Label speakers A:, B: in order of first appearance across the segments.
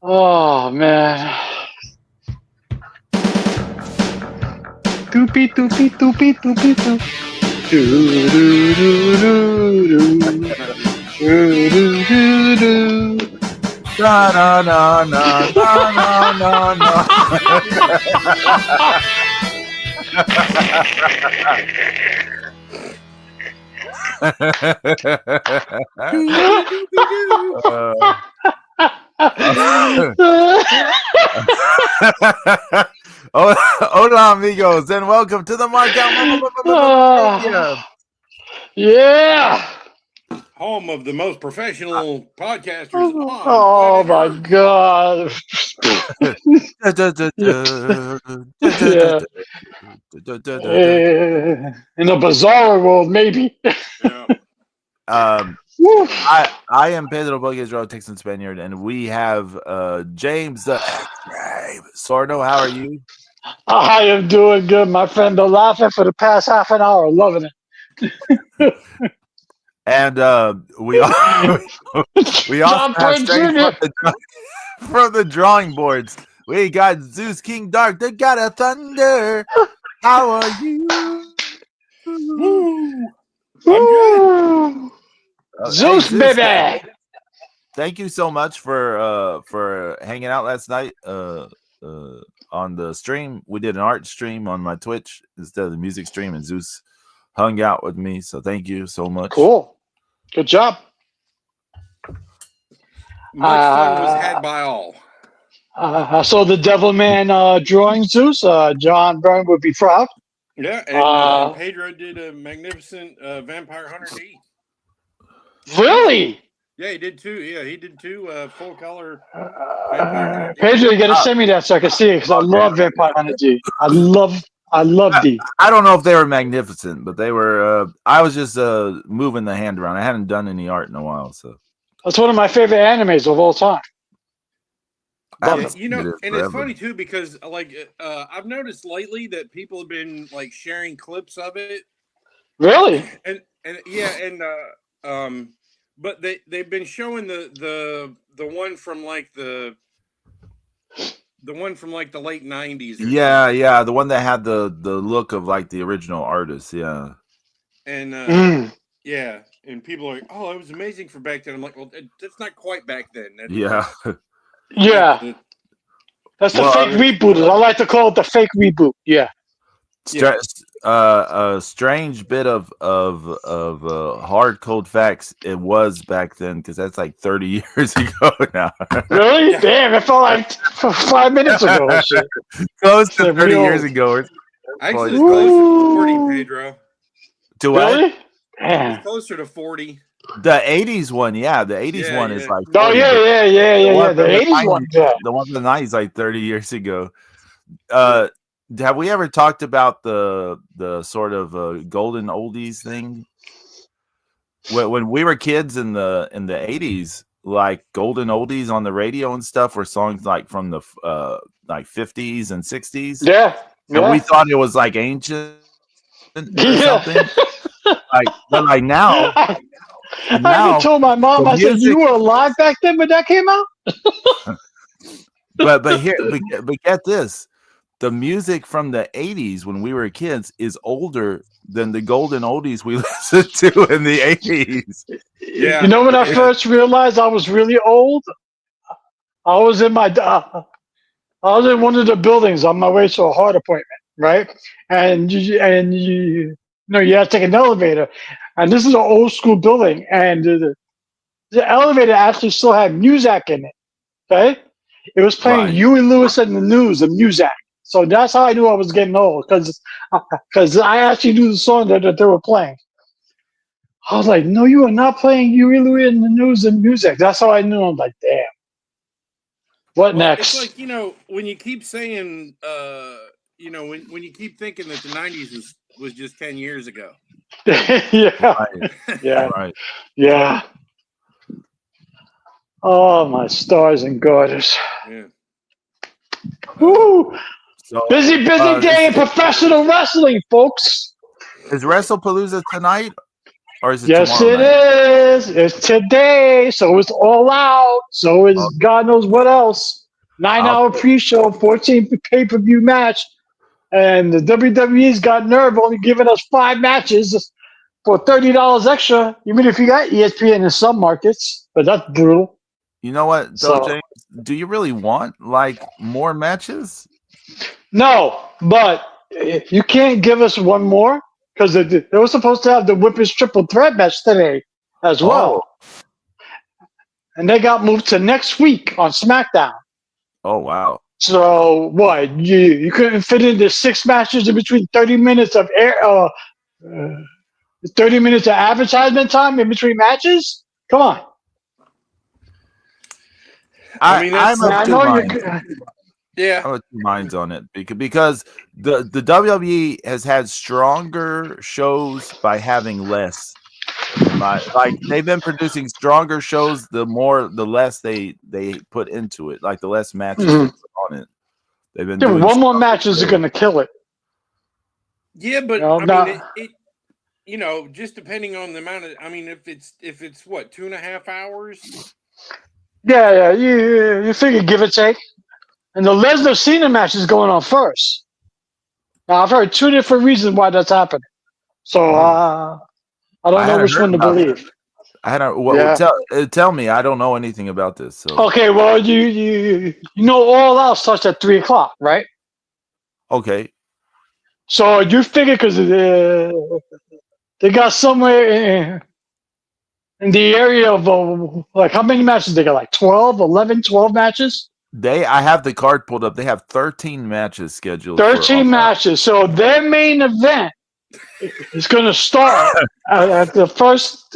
A: Oh man. Doopy doopy doopy doopy doo. Doo doo doo doo doo doo doo doo.
B: Na na na na na na na.
C: Doobie doobie doo.
B: uh, Hola, amigos, and welcome to the Markout Mania.
A: Yeah.
C: Home of the most professional podcasters on
A: Oh
C: planet
A: my
C: Earth.
A: god. Yeah. In a bizarre world, maybe.
C: Yeah.
A: Woo.
B: I am Pedro Bogues, Texan Spaniard, and we have James the X-Ray Sorno. How are you?
A: I am doing good, my friend. Been laughing for the past half an hour, loving it.
B: And we we also
A: John
B: have
A: Point
B: straight
A: Jr.
B: from the drawing boards. We got Zeus King Dark, the God of Thunder. How are you?
C: Woo! I'm good.
A: Woo.
B: Hey
A: Zeus,
B: Zeus,
A: baby.
B: thank you so much for hanging out last night on the stream. We did an art stream on my Twitch instead of the music stream, and Zeus hung out with me. So thank you so much.
A: Cool. Good job.
C: Much fun was had by all.
A: I saw the Devilman drawing, Zeus. John Byrne would be proud.
C: Yeah, and Pedro did a magnificent Vampire Hunter D.
A: Really?
C: Yeah, he did two. Yeah, he did two full color Vampire Hunter D.
A: Pedro, you got to send me that so I can see it because I love Vampire Hunter D. I love D.
B: I don't know if they were magnificent, but they were. I was just moving the hand around. I hadn't done any art in a while, so
A: That's one of my favorite animes of all time.
C: Yeah, you know, and it's funny too because like I've noticed lately that people have been like sharing clips of it.
A: Really?
C: And yeah, and but they've been showing the one from like the one from like the late 90s.
B: Yeah, the one that had the look of like the original artist, yeah.
C: And yeah, and people are like, "Oh, it was amazing for back then." I'm like, "Well, that's not quite back then." That's
B: yeah.
A: Yeah. That's the fake reboot. I like to call it the fake reboot. Yeah.
B: A strange bit of hard cold facts. It was back then because that's like 30 years ago now.
A: Really? Yeah. Damn! It felt like 5 minutes ago.
B: Close to 30 years ago.
C: Actually, it's closer to 40, Pedro.
B: To what?
A: Really?
C: It's closer to 40.
B: The 80s one, yeah. The 80s one is like
A: 40. Oh, yeah. The 80s one, yeah.
B: The one from the 90s, like 30 years ago. Have we ever talked about the sort of golden oldies thing? When we were kids in the 80s, like golden oldies on the radio and stuff were songs like from the like 50s and 60s.
A: Yeah.
B: And we thought it was like ancient or something. But like now,
A: I even told my mom, I said, "You were alive back then when that came out."
B: but get this: the music from the 80s when we were kids is older than the golden oldies we listened to in the 80s.
A: Yeah. You know when I first realized I was really old? I was in my I was in one of the buildings on my way to a heart appointment, right? And you know, you have to take an elevator, and this is an old school building, and the elevator actually still had music in it. Okay, it was playing Huey Lewis and the News, the music. So that's how I knew I was getting old because I actually knew the song that they were playing. I was like, "No, you are not playing Huey Lewis and the News and music." That's how I knew. I'm like, "Damn, what next?"
C: It's like, you know, when you keep saying, you know, when you keep thinking that the 90s was just 10 years ago.
A: Yeah. Oh, my stars and garters.
C: Yeah.
A: Woo! So, busy day in professional wrestling, folks.
B: Is WrestlePalooza tonight? or is it
A: Yes,
B: tomorrow
A: it
B: night?
A: is. It's today. So it's All Out. So is
B: Oh,
A: God knows what else. 9
B: I'll
A: hour pre show, 14 pay per view match. And the WWE's got nerve only giving us 5 matches for $30 extra. Even if you got ESPN in some markets, but that's brutal.
B: You know what, though,
A: So,
B: James? Do you really want like more matches?
A: no, but you can't give us one more because they were supposed to have the Whippers triple threat match today as
B: Oh,
A: well. And they got moved to next week on SmackDown.
B: oh, wow.
A: So what? You couldn't fit into 6 matches in between 30 minutes of 30 minutes of advertisement time in between matches? Come on.
C: I mean,
B: I'm
C: that's
B: of
A: I
B: two
A: know you.
B: minds.
C: yeah.
B: I'm of two minds on it because the WWE has had stronger shows by having less. Like they've been producing stronger shows the less they put into it, like the less matches they
A: Mhm.
B: put on it. They've been
A: Dude,
B: doing
A: one more
B: stronger
A: match is
B: shows.
A: going to kill it.
C: Yeah, but
A: You know,
C: I mean,
A: not,
C: it just depending on the amount of, I mean, if it's what 2.5 hours.
A: yeah. You figure give or take. And the Lesnar Cena match is going on first. Now, I've heard 2 different reasons why that's happening. So
B: Oh,
A: I don't
B: I
A: know
B: hadn't
A: which
B: heard
A: one to
B: about that.
A: believe.
B: I hadn't.
A: Yeah.
B: Tell me. I don't know anything about this. So
A: Okay, well, you know All Out starts at 3 o'clock, right?
B: okay,
A: So you figure because they got somewhere in the area of like how many matches they got? Like 12, 11, 12 matches?
B: I have the card pulled up. They have 13 matches scheduled for All
A: 13
B: Out.
A: matches. So their main event is going to start at the first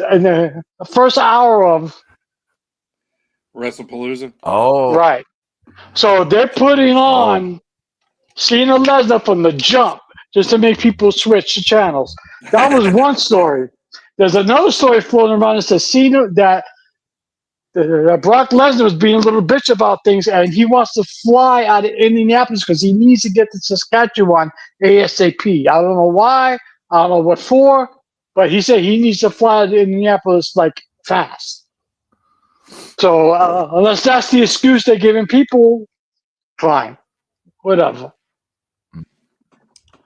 A: hour of
C: WrestlePalooza.
B: Oh,
A: right. So they're putting
B: oh,
A: on Cena Lesnar from the jump just to make people switch the channels. That was one story. There's another story floating around that says Cena that Brock Lesnar was being a little bitch about things, and he wants to fly out of Indianapolis because he needs to get to Saskatchewan ASAP. I don't know why. I don't know what for, but he said he needs to fly to Indianapolis like fast. So unless that's the excuse they're giving people, fine, whatever.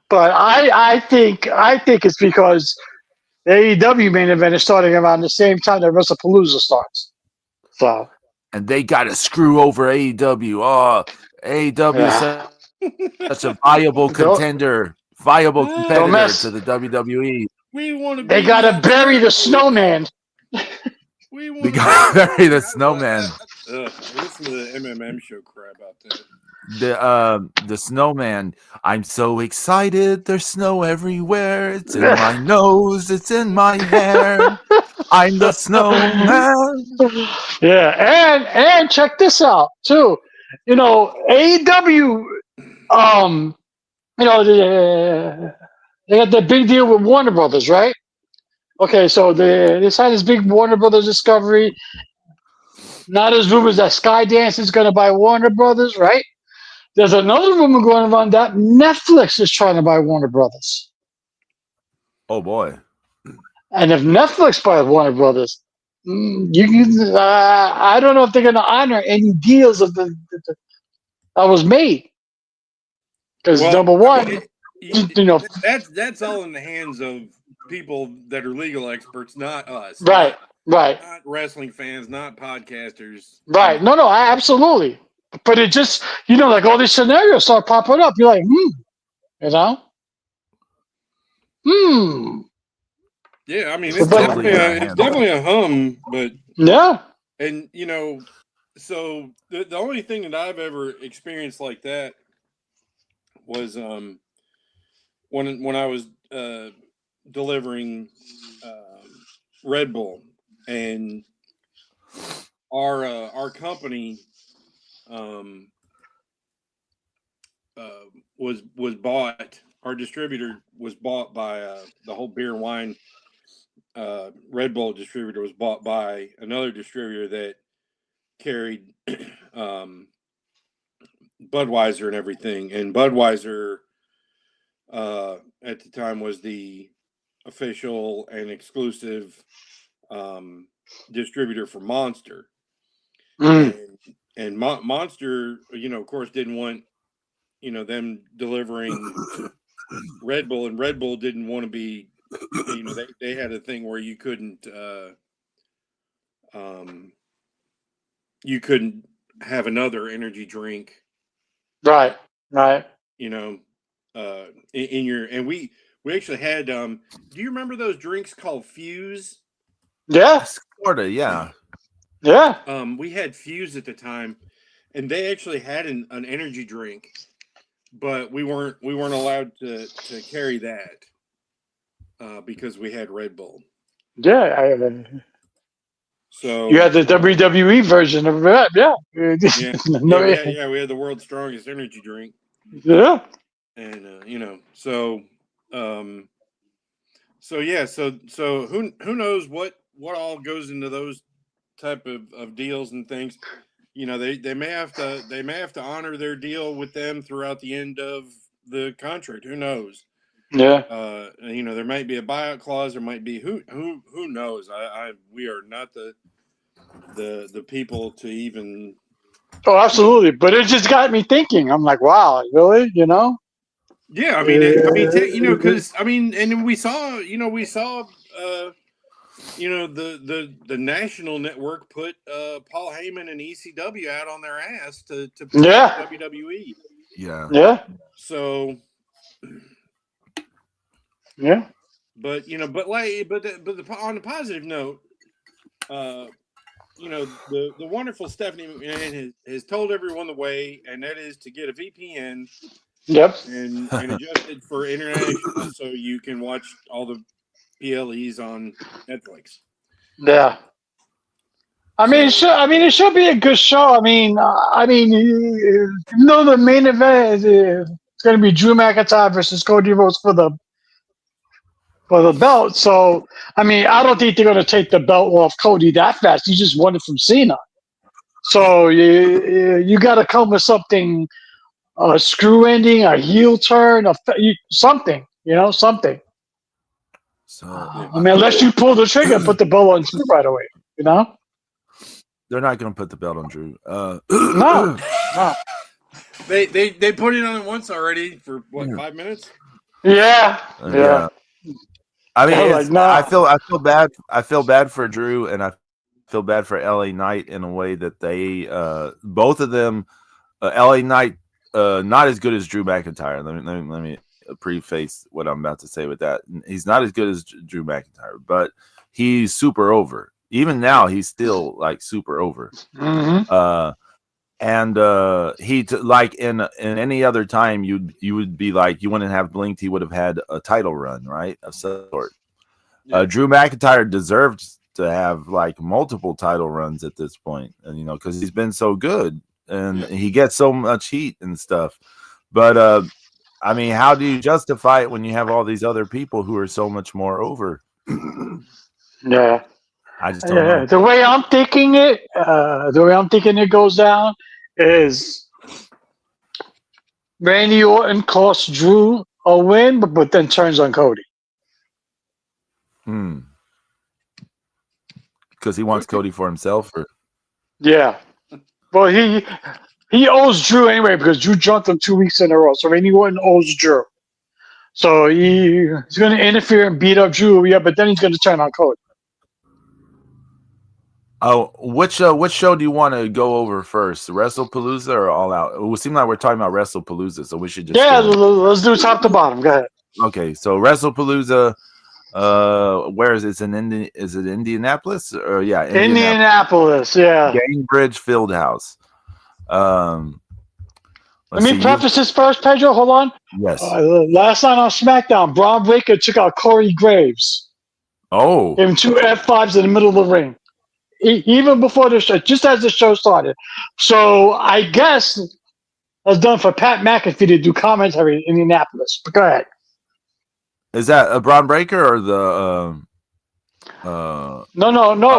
A: But I think it's because the AEW main event is starting around the same time that WrestlePalooza starts. So
B: and they got to screw over AEW. Oh, AEW is
A: yeah,
B: such a viable
A: don't
B: competitor
A: don't
B: to
A: mess.
B: the WWE.
C: We want to
A: They
C: be the
A: gotta bury the
C: alternative.
A: snowman.
C: We
B: They
C: want to
B: got
C: be
B: to bury the snowman.
C: listen to the MMM show cry about that.
B: The snowman. I'm so excited. There's snow everywhere. It's in my nose. It's in my hair. I'm the snowman.
A: Yeah, and check this out too. You know, AEW. You know, they got that big deal with Warner Brothers, right? Okay, so they signed this big Warner Brothers discovery. Now there's rumors that Skydance is going to buy Warner Brothers, right? There's another rumor going around that Netflix is trying to buy Warner Brothers.
B: Oh boy.
A: And if Netflix buys Warner Brothers, I don't know if they're going to honor any deals that was made. Because
C: Well,
A: number
C: I mean,
A: one, you know,
C: that's all in the hands of people that are legal experts, not us,
A: right, right,
C: not wrestling fans, not podcasters.
A: right. No, absolutely. But it just, like all these scenarios start popping up. You're like, you know, hmm.
C: Yeah, I mean,
B: It's totally in our
C: it's
B: hands.
C: definitely a hum, but
A: Yeah.
C: and so the only thing that I've ever experienced like that was when I was delivering Red Bull, and our company um, was bought. Our distributor was bought by the whole beer and wine Red Bull distributor was bought by another distributor that carried Budweiser and everything. And Budweiser at the time was the official and exclusive distributor for Monster. And Monster, of course, didn't want, them delivering Red Bull, and Red Bull didn't want to be, they had a thing where you couldn't have another energy drink,
A: Right.
C: in your, and we actually had, do you remember those drinks called Fuse?
A: Yeah.
B: Sorta, yeah.
C: We had Fuse at the time, and they actually had an energy drink, but we weren't allowed to carry that because we had Red Bull.
A: Yeah.
C: So
A: You had the WWE version of that. Yeah.
C: we had the world's strongest energy drink.
A: Yeah.
C: And so who knows what all goes into those type of deals and things. They may have to honor their deal with them throughout the end of the contract. Who knows?
A: Yeah.
C: There might be a buyout clause. There might be who knows. We are not the people to even.
A: Oh, absolutely. But it just got me thinking. I'm like, wow, really?
C: Yeah, because and we saw the national network put Paul Heyman and ECW out on their ass to push WWE.
B: Yeah.
A: Yeah.
C: So.
A: Yeah.
C: But on the positive note, the wonderful Stephanie McMahon has told everyone the way, and that is to get a VPN.
A: Yep.
C: And adjust it for international, so you can watch all the PLEs on Netflix.
A: Yeah. It should be a good show. Even though the main event is going to be Drew McIntyre versus Cody Rhodes for the belt. So, I don't think they're going to take the belt off Cody that fast. He just won it from Cena. So you got to come with something, a screw ending, a heel turn, something. Something.
B: So
A: unless you pull the trigger and put the belt on Drew right away.
B: They're not going to put the belt on Drew.
A: No.
C: They put it on it once already for 5 minutes.
A: Yeah.
B: I feel bad. I feel bad for Drew, and I feel bad for LA Knight in a way that they both of them, LA Knight, not as good as Drew McIntyre. Let me preface what I'm about to say with that. He's not as good as Drew McIntyre, but he's super over. Even now, he's still like super over.
A: Mm-hmm.
B: He like in any other time, you would be like, you wouldn't have blinked. He would have had a title run, right, of some sort. Yeah. Drew McIntyre deserves to have like multiple title runs at this point, and because he's been so good and he gets so much heat and stuff. But how do you justify it when you have all these other people who are so much more over?
A: Yeah.
B: I just don't know.
A: The way I'm thinking it goes down is Randy Orton costs Drew a win, but then turns on Cody.
B: Because he wants Cody for himself, or
A: yeah. Well, he owes Drew anyway because Drew jumped him 2 weeks in a row, so Randy Orton owes Drew. So he's going to interfere and beat up Drew, but then he's going to turn on Cody.
B: Oh, which show do you want to go over first, WrestlePalooza or All Out? It would seem like we're talking about WrestlePalooza, so we should just
A: let's do top to bottom. Go ahead.
B: Okay, so WrestlePalooza, where is it? Is it Indianapolis? Or
A: Indianapolis, yeah.
B: Gainbridge Fieldhouse.
A: Let me preface this first, Pedro. Hold on.
B: Yes.
A: Last night on SmackDown, Braun Breaker took out Corey Graves.
B: Oh.
A: Gave him 2 F5s in the middle of the ring. Even before the show, just as the show started. So I guess it was done for Pat McAfee to do commentary in Indianapolis. But go ahead.
B: Is that a Braun Breaker or the?
A: No.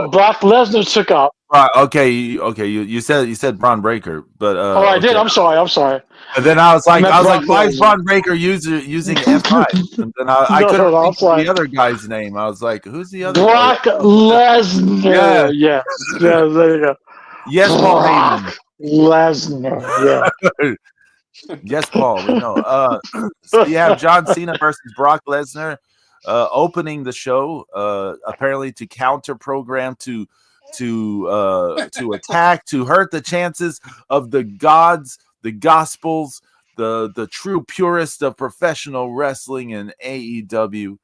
A: Brock Lesnar took out
B: Okay. You said Braun Breaker, but
A: Oh, I did.
B: okay.
A: I'm sorry.
B: And then I was
A: I
B: like,
A: meant Brock
B: why is
A: Lesnar.
B: Braun Breaker using F5? And then I
A: No,
B: couldn't
A: no, I'm
B: think of the
A: sorry.
B: other guy's name. I was like, who's the other?
A: Brock Lesnar. Yes. Yeah, there you go.
B: Yes, Paul
A: Brock
B: Heyman.
A: Lesnar. Yeah.
B: Yes, Paul. We know. So you have John Cena versus Brock Lesnar, opening the show. Apparently to counter program to attack, to hurt the chances of the gods, the gospels, the true purist of professional wrestling and AEW.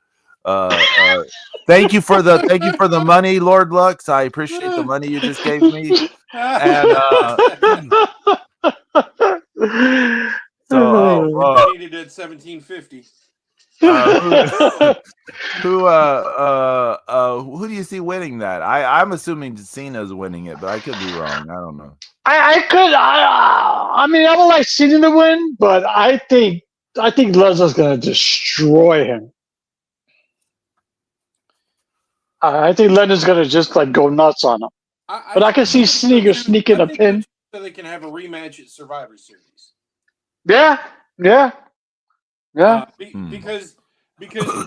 B: Thank you for the money, Lord Lux. I appreciate the money you just gave me. And so
C: I needed it at 1750.
B: Who do you see winning that? I'm assuming Cena's winning it, but I could be wrong. I don't know.
A: I mean, I would like Cena to win, but I think Lesnar's going to destroy him. I think Lesnar's going to just like go nuts on him. But I can see Cena sneaking a pin.
C: So they can have a rematch at Survivor Series.
A: Yeah.
C: Because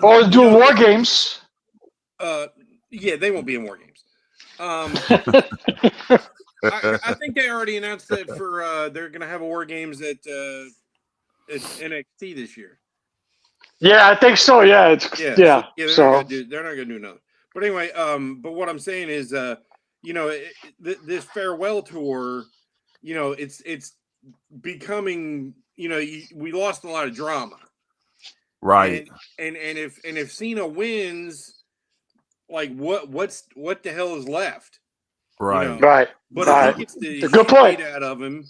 A: or do War Games.
C: Yeah, they won't be in War Games. I think they already announced that for they're going to have a War Games at NXT this year.
A: Yeah, I think so. Yeah,
C: they're not going to do nothing. But anyway, but what I'm saying is, this farewell tour, it's becoming, we lost a lot of drama,
B: right?
C: And if Cena wins, like what the hell is left?
B: Right.
A: Right.
C: But
A: right.
C: if he gets the
A: good point
C: out of him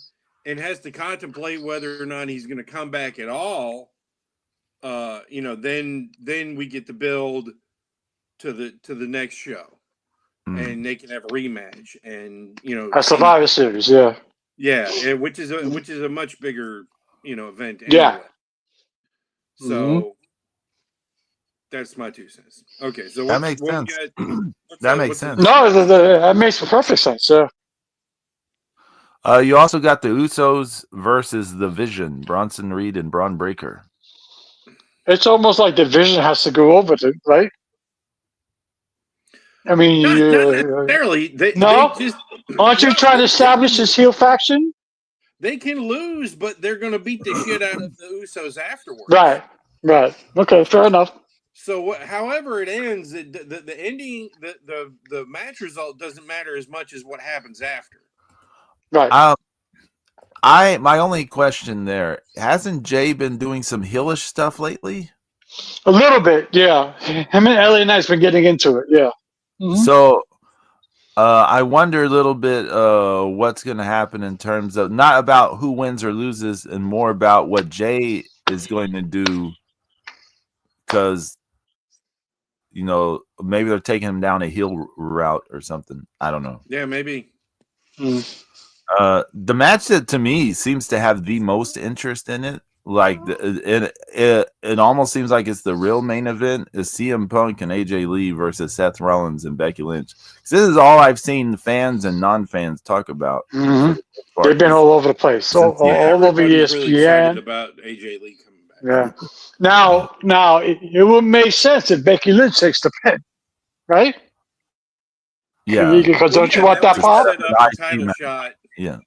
C: and has to contemplate whether or not he's going to come back at all, then we get to build to the next show, and they can have a rematch, and
A: a Survivor Series,
C: which is a much bigger event anyway.
A: Yeah.
C: So that's my 2 cents. Okay, so
B: that makes sense. That makes sense.
A: No, that makes perfect sense. Yeah.
B: You also got the Usos versus the Vision, Bronson Reed and Braun Breaker.
A: It's almost like the Vision has to go over it, right? I mean,
C: not necessarily. They just
A: aren't you trying to establish this heel faction?
C: They can lose, but they're going to beat the shit out of the Usos afterwards.
A: Right. Okay, fair enough.
C: So, however it ends, the ending, the match result doesn't matter as much as what happens after.
A: Right.
B: My only question there, hasn't Jay been doing some heelish stuff lately?
A: A little bit, yeah. Him and LA Knight's been getting into it, yeah.
B: Mm-hmm. So I wonder a little bit what's going to happen in terms of not about who wins or loses, and more about what Jay is going to do, because maybe they're taking him down a heel route or something. I don't know.
C: Yeah, maybe.
B: The match that to me seems to have the most interest in it, like it almost seems like it's the real main event, is CM Punk and AJ Lee versus Seth Rollins and Becky Lynch. This is all I've seen fans and non-fans talk about.
A: Mm-hmm. They've been all over the place, all over ESPN.
C: Really excited about AJ Lee coming back.
A: Yeah. Now it would make sense if Becky Lynch takes the pin, right?
B: Yeah.
A: Because don't you want that pop?
C: Title shot.
B: Yeah,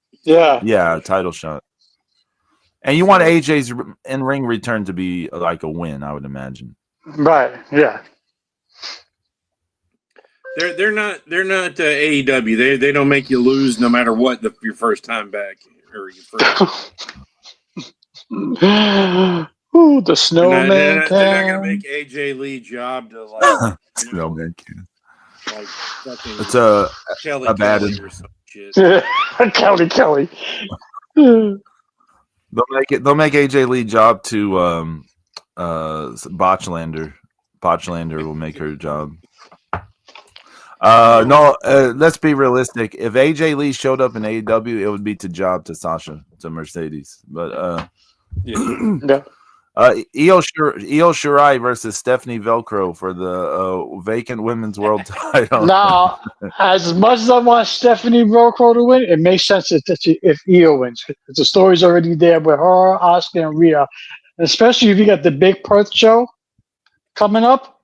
B: title shot. And you want AJ's in-ring return to be like a win, I would imagine.
A: Right. Yeah.
C: They're not AEW. They don't make you lose no matter what your first time back or your first.
A: Ooh, the Snowman
C: They're not gonna make AJ Lee job to like
B: Snowman can.
C: Like fucking.
B: It's a bad
C: or some shit.
A: Kelly.
B: They'll make AJ Lee job to Botchlander. Botchlander will make her job. Let's be realistic. If AJ Lee showed up in AEW, it would be to job to Sasha, to Mercedes. But Io Shirai versus Stephanie Velcro for the vacant women's world title.
A: Now, as much as I want Stephanie Velcro to win, it makes sense if Io wins. Because the story's already there with her, Asuka, and Rhea. Especially if you got the big Perth show coming up.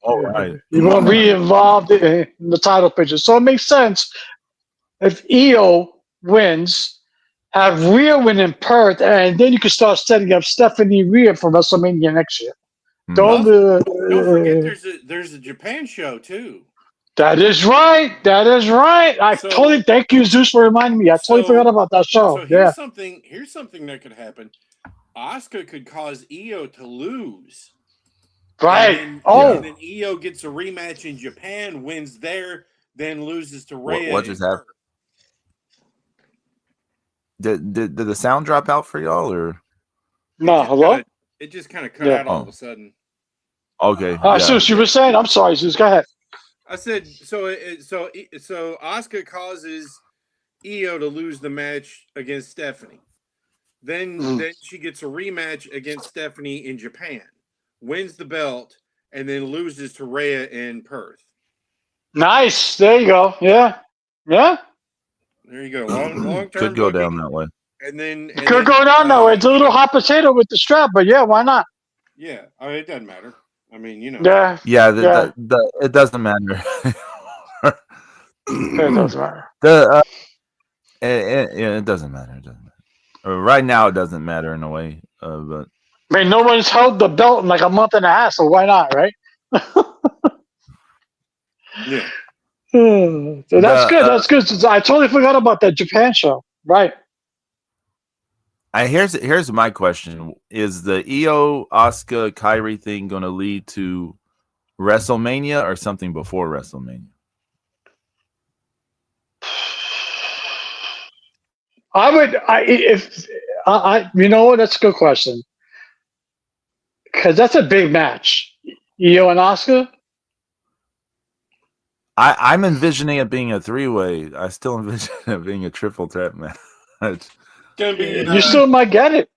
B: Oh, right.
A: You want to be involved in the title picture. So it makes sense if Io wins, have Rhea win in Perth, and then you can start setting up Stephanie Rhea for WrestleMania next year.
C: Don't forget there's a Japan show too.
A: That is right. That is right. Totally thank you, Zeus, for reminding me. I totally forgot about that show.
C: So here's something that could happen. Asuka could cause Io to lose.
A: Right.
C: And
A: then
C: Io gets a rematch in Japan, wins there, then loses to Rhea.
B: What just happened? Did the sound drop out for y'all or?
A: No, hello?
C: It just kind of cut out all of a sudden.
B: Okay.
A: Zeus, you were saying? I'm sorry, Zeus. Go ahead.
C: I said so Asuka causes Io to lose the match against Stephanie. Then she gets a rematch against Stephanie in Japan, wins the belt, and then loses to Rhea in Perth.
A: Nice. There you go. Yeah. Yeah.
C: There you go. Long term
B: could go down that way.
C: And then
A: could go down that way. It's a little hot potato with the strap, but yeah, why not?
C: Yeah, I mean, it doesn't matter. I mean, you know.
B: Yeah. It doesn't matter.
A: It doesn't matter.
B: It doesn't matter. It doesn't matter. Right now, it doesn't matter in a way. But
A: I mean, no one's held the belt in like a month and a half, so why not, right?
C: Yeah.
A: So that's good. That's good. I totally forgot about that Japan show. Right.
B: Here's my question: is the Io Asuka Kyrie thing going to lead to WrestleMania or something before WrestleMania?
A: You know what? That's a good question. Because that's a big match. Io and Asuka.
B: I'm envisioning it being a 3-way. I still envision it being a triple threat match.
C: Gonna be,
A: you still might get it.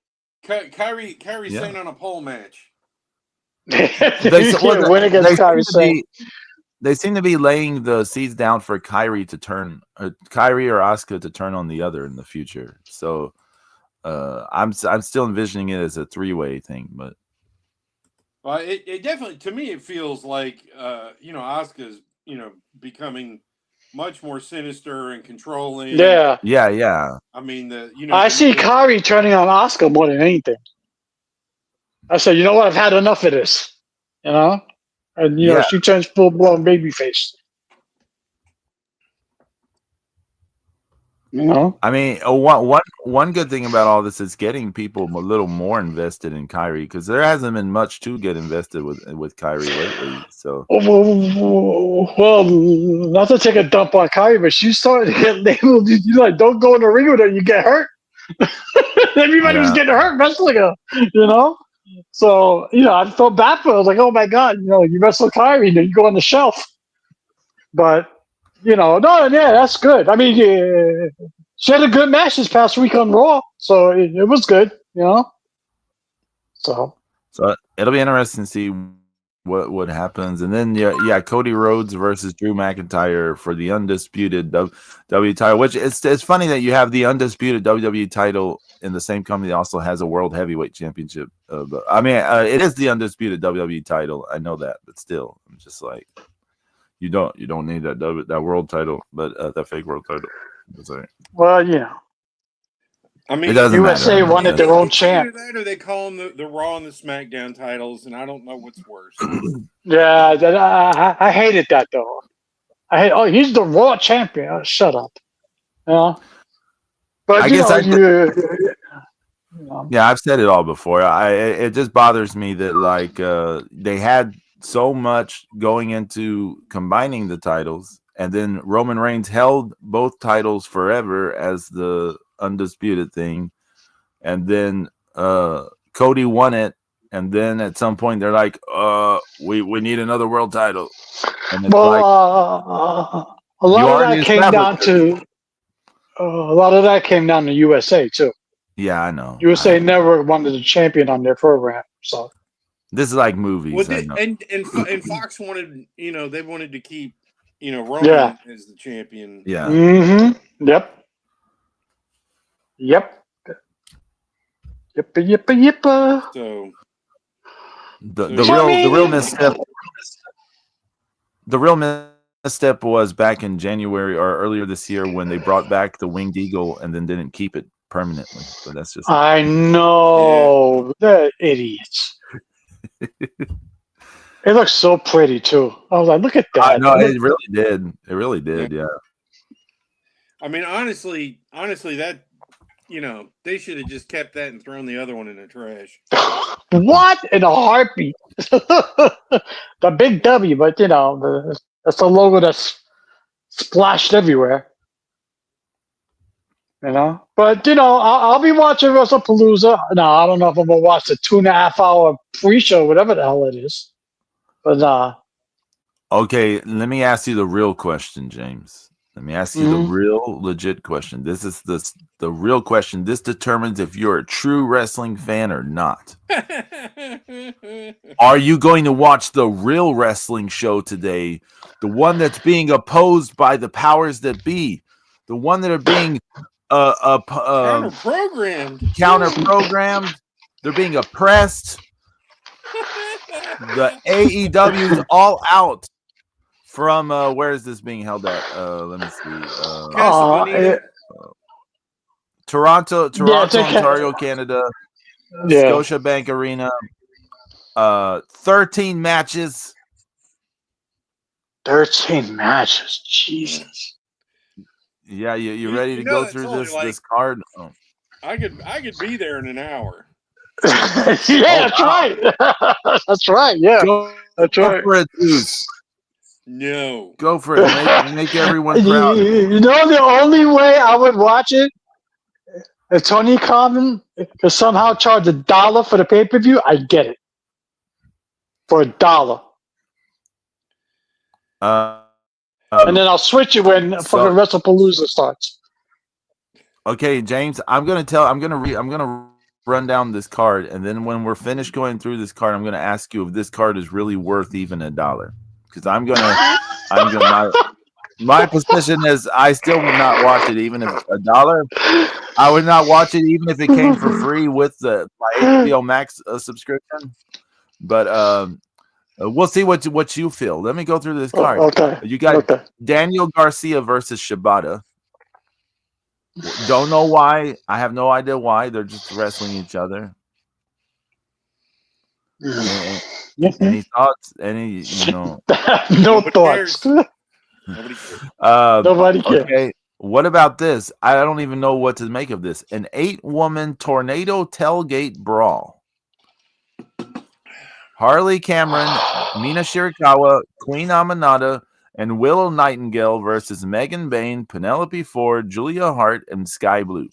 C: Kyrie Sane on a pole match.
A: Win against Kyrie Sane.
B: They seem to be laying the seeds down for Kyrie to turn, Kyrie or Asuka to turn on the other in the future. So I'm still envisioning it as a 3-way thing, but.
C: Well, it definitely, to me, it feels like Asuka's becoming much more sinister and controlling.
B: Yeah.
C: I mean,
A: I see Kyrie turning on Asuka more than anything. I said, you know what? I've had enough of this. And she turns full blown babyface.
B: I mean, one good thing about all this is getting people a little more invested in Kyrie because there hasn't been much to get invested with Kyrie lately. So,
A: well, not to take a dump on Kyrie, but she started to get labeled. You like, don't go in the ring with her, you get hurt. Everybody was getting hurt wrestling her, So I felt bad for her. I was like, oh my god, you wrestle Kyrie, you go on the shelf. But that's good. I mean, she had a good match this past week on Raw, so it was good, So
B: it'll be interesting to see what happens, and then Cody Rhodes versus Drew McIntyre for the undisputed WWE title. Which it's funny that you have the undisputed WWE title in the same company that also has a World Heavyweight Championship. But I mean, it is the undisputed WWE title. I know that, but still, I'm just like. You don't need that world title, but that fake world title.
A: Well,
C: I mean,
B: it doesn't
A: USA
B: matter.
A: wanted their own champ.
C: Either that or they call them the Raw and the SmackDown titles, and I don't know what's worse.
A: Yeah, I hated that though. He's the Raw champion. Oh, shut up. But
B: I guess I've said it all before. It just bothers me that they had so much going into combining the titles, and then Roman Reigns held both titles forever as the undisputed thing, and then Cody won it, and then at some point they're like, we need another world title. And it's
A: a lot of that came down to USA too.
B: Yeah, I know.
A: USA Network wanted the champion on their program, so
B: This is like movies.
C: Well,
B: I know.
C: and Fox wanted, they wanted to keep, Roman
A: yeah.
C: as the champion.
B: Yeah.
A: Mm-hmm. Yep. Yep. Yippa yippa yippa.
C: So
B: The
A: Johnny!
B: real misstep. The real misstep was back in January or earlier this year when they brought back the winged eagle and then didn't keep it permanently. But that's just
A: I know. They're idiots. It looks so pretty too. I was like, look at that.
B: no, it really did. It really did. Yeah.
C: I mean, honestly, that they should have just kept that and thrown the other one in the trash.
A: What? In a heartbeat. The big W, but that's the logo that's splashed everywhere. But I'll be watching WrestlePalooza. No, I don't know if I'm gonna watch the 2.5 hour pre-show, whatever the hell it is. But
B: Okay, let me ask you the real question, James. Let me ask you the
A: Mhm.
B: real legit question. This is the real question. This determines if you're a true wrestling fan or not. Are you going to watch the real wrestling show today? The one that's being opposed by the powers that be, the one that are being
C: counter-programmed.
B: They're being oppressed. The AEW's all out from where is this being held at? Let me see. Toronto, Ontario, Canada.
A: Yeah.
B: Scotiabank Arena. 13 matches.
A: 13 matches. Jesus.
B: Yeah, you ready to go through this card? Oh.
C: I could be there in an hour.
A: Yeah, that's right. That's right. Yeah, that's right.
B: Go for it, Deuce.
C: No.
B: Go for it. Make everyone proud.
A: The only way I would watch it if Tony Khan could somehow charge $1 for the pay-per-view, I'd get it. For $1. And then I'll switch it when fucking WrestlePalooza starts.
B: Okay, James, I'm gonna run down this card, and then when we're finished going through this card, I'm gonna ask you if this card is really worth even $1. Because I'm gonna my position is I still would not watch it even if $1. I would not watch it even if it came for free with my HBO Max subscription. But we'll see what you feel. Let me go through this card.
A: Okay.
B: You got Daniel Garcia versus Shibata. Don't know why. I have no idea why. They're just wrestling each other. Any thoughts?
A: No
C: Nobody
A: thoughts.
C: cares. Nobody cares.
A: Nobody cares.
B: Okay. What about this? I don't even know what to make of this. An 8-woman tornado tailgate brawl. Harley Cameron, Mina Shirakawa, Queen Aminata, and Willow Nightingale versus Megan Bain, Penelope Ford, Julia Hart, and Sky Blue.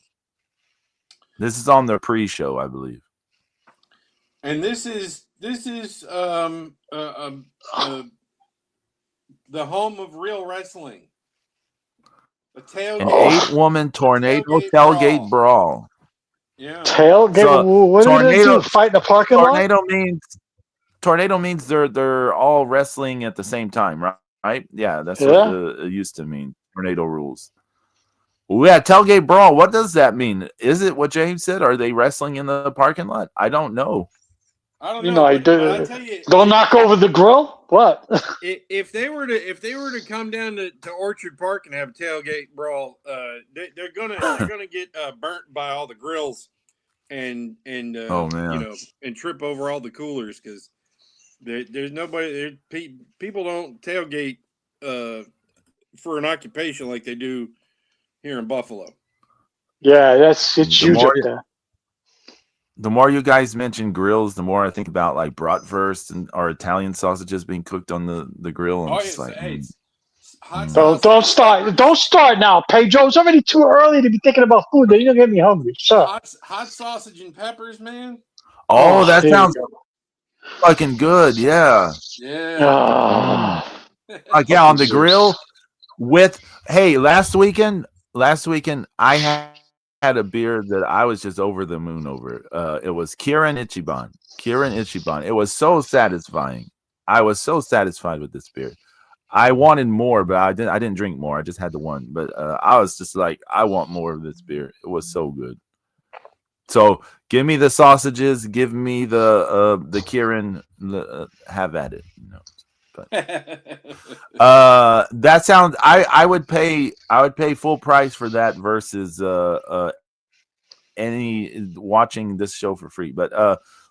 B: This is on their pre-show, I believe.
C: And this is the home of real wrestling.
B: An 8-woman tornado tailgate brawl.
C: Yeah.
A: Tailgate. So, what do they do? Fight in the parking lot?
B: Tornado means they're all wrestling at the same time, right? Yeah, that's what it used to mean. Tornado rules. Well, yeah, tailgate brawl. What does that mean? Is it what James said? Are they wrestling in the parking lot? I don't know.
C: I don't know. But I tell you,
A: don't knock over the grill. What?
C: If they were to come down to Orchard Park and have a tailgate brawl, they're gonna get burnt by all the grills and and trip over all the coolers because there's nobody. People don't tailgate for an occupation like they do here in Buffalo.
A: Yeah, it's huge up there.
B: The more you guys mention grills, the more I think about like bratwurst or Italian sausages being cooked on the grill.
A: Don't start now, Pedro. It's already too early to be thinking about food. You're gonna get me hungry.
C: Hot sausage and peppers, man.
B: Oh, that sounds fucking good. Yeah.
C: Yeah.
B: On the grill with last weekend I had a beer that I was just over the moon over. It was Kirin Ichiban. Kirin Ichiban. It was so satisfying. I was so satisfied with this beer. I wanted more, but I didn't drink more. I just had the one. But I was just like, I want more of this beer. It was so good. So give me the sausages. Give me the Kirin. Have at it. You know. But that sounds. I would pay full price for that versus any watching this show for free. But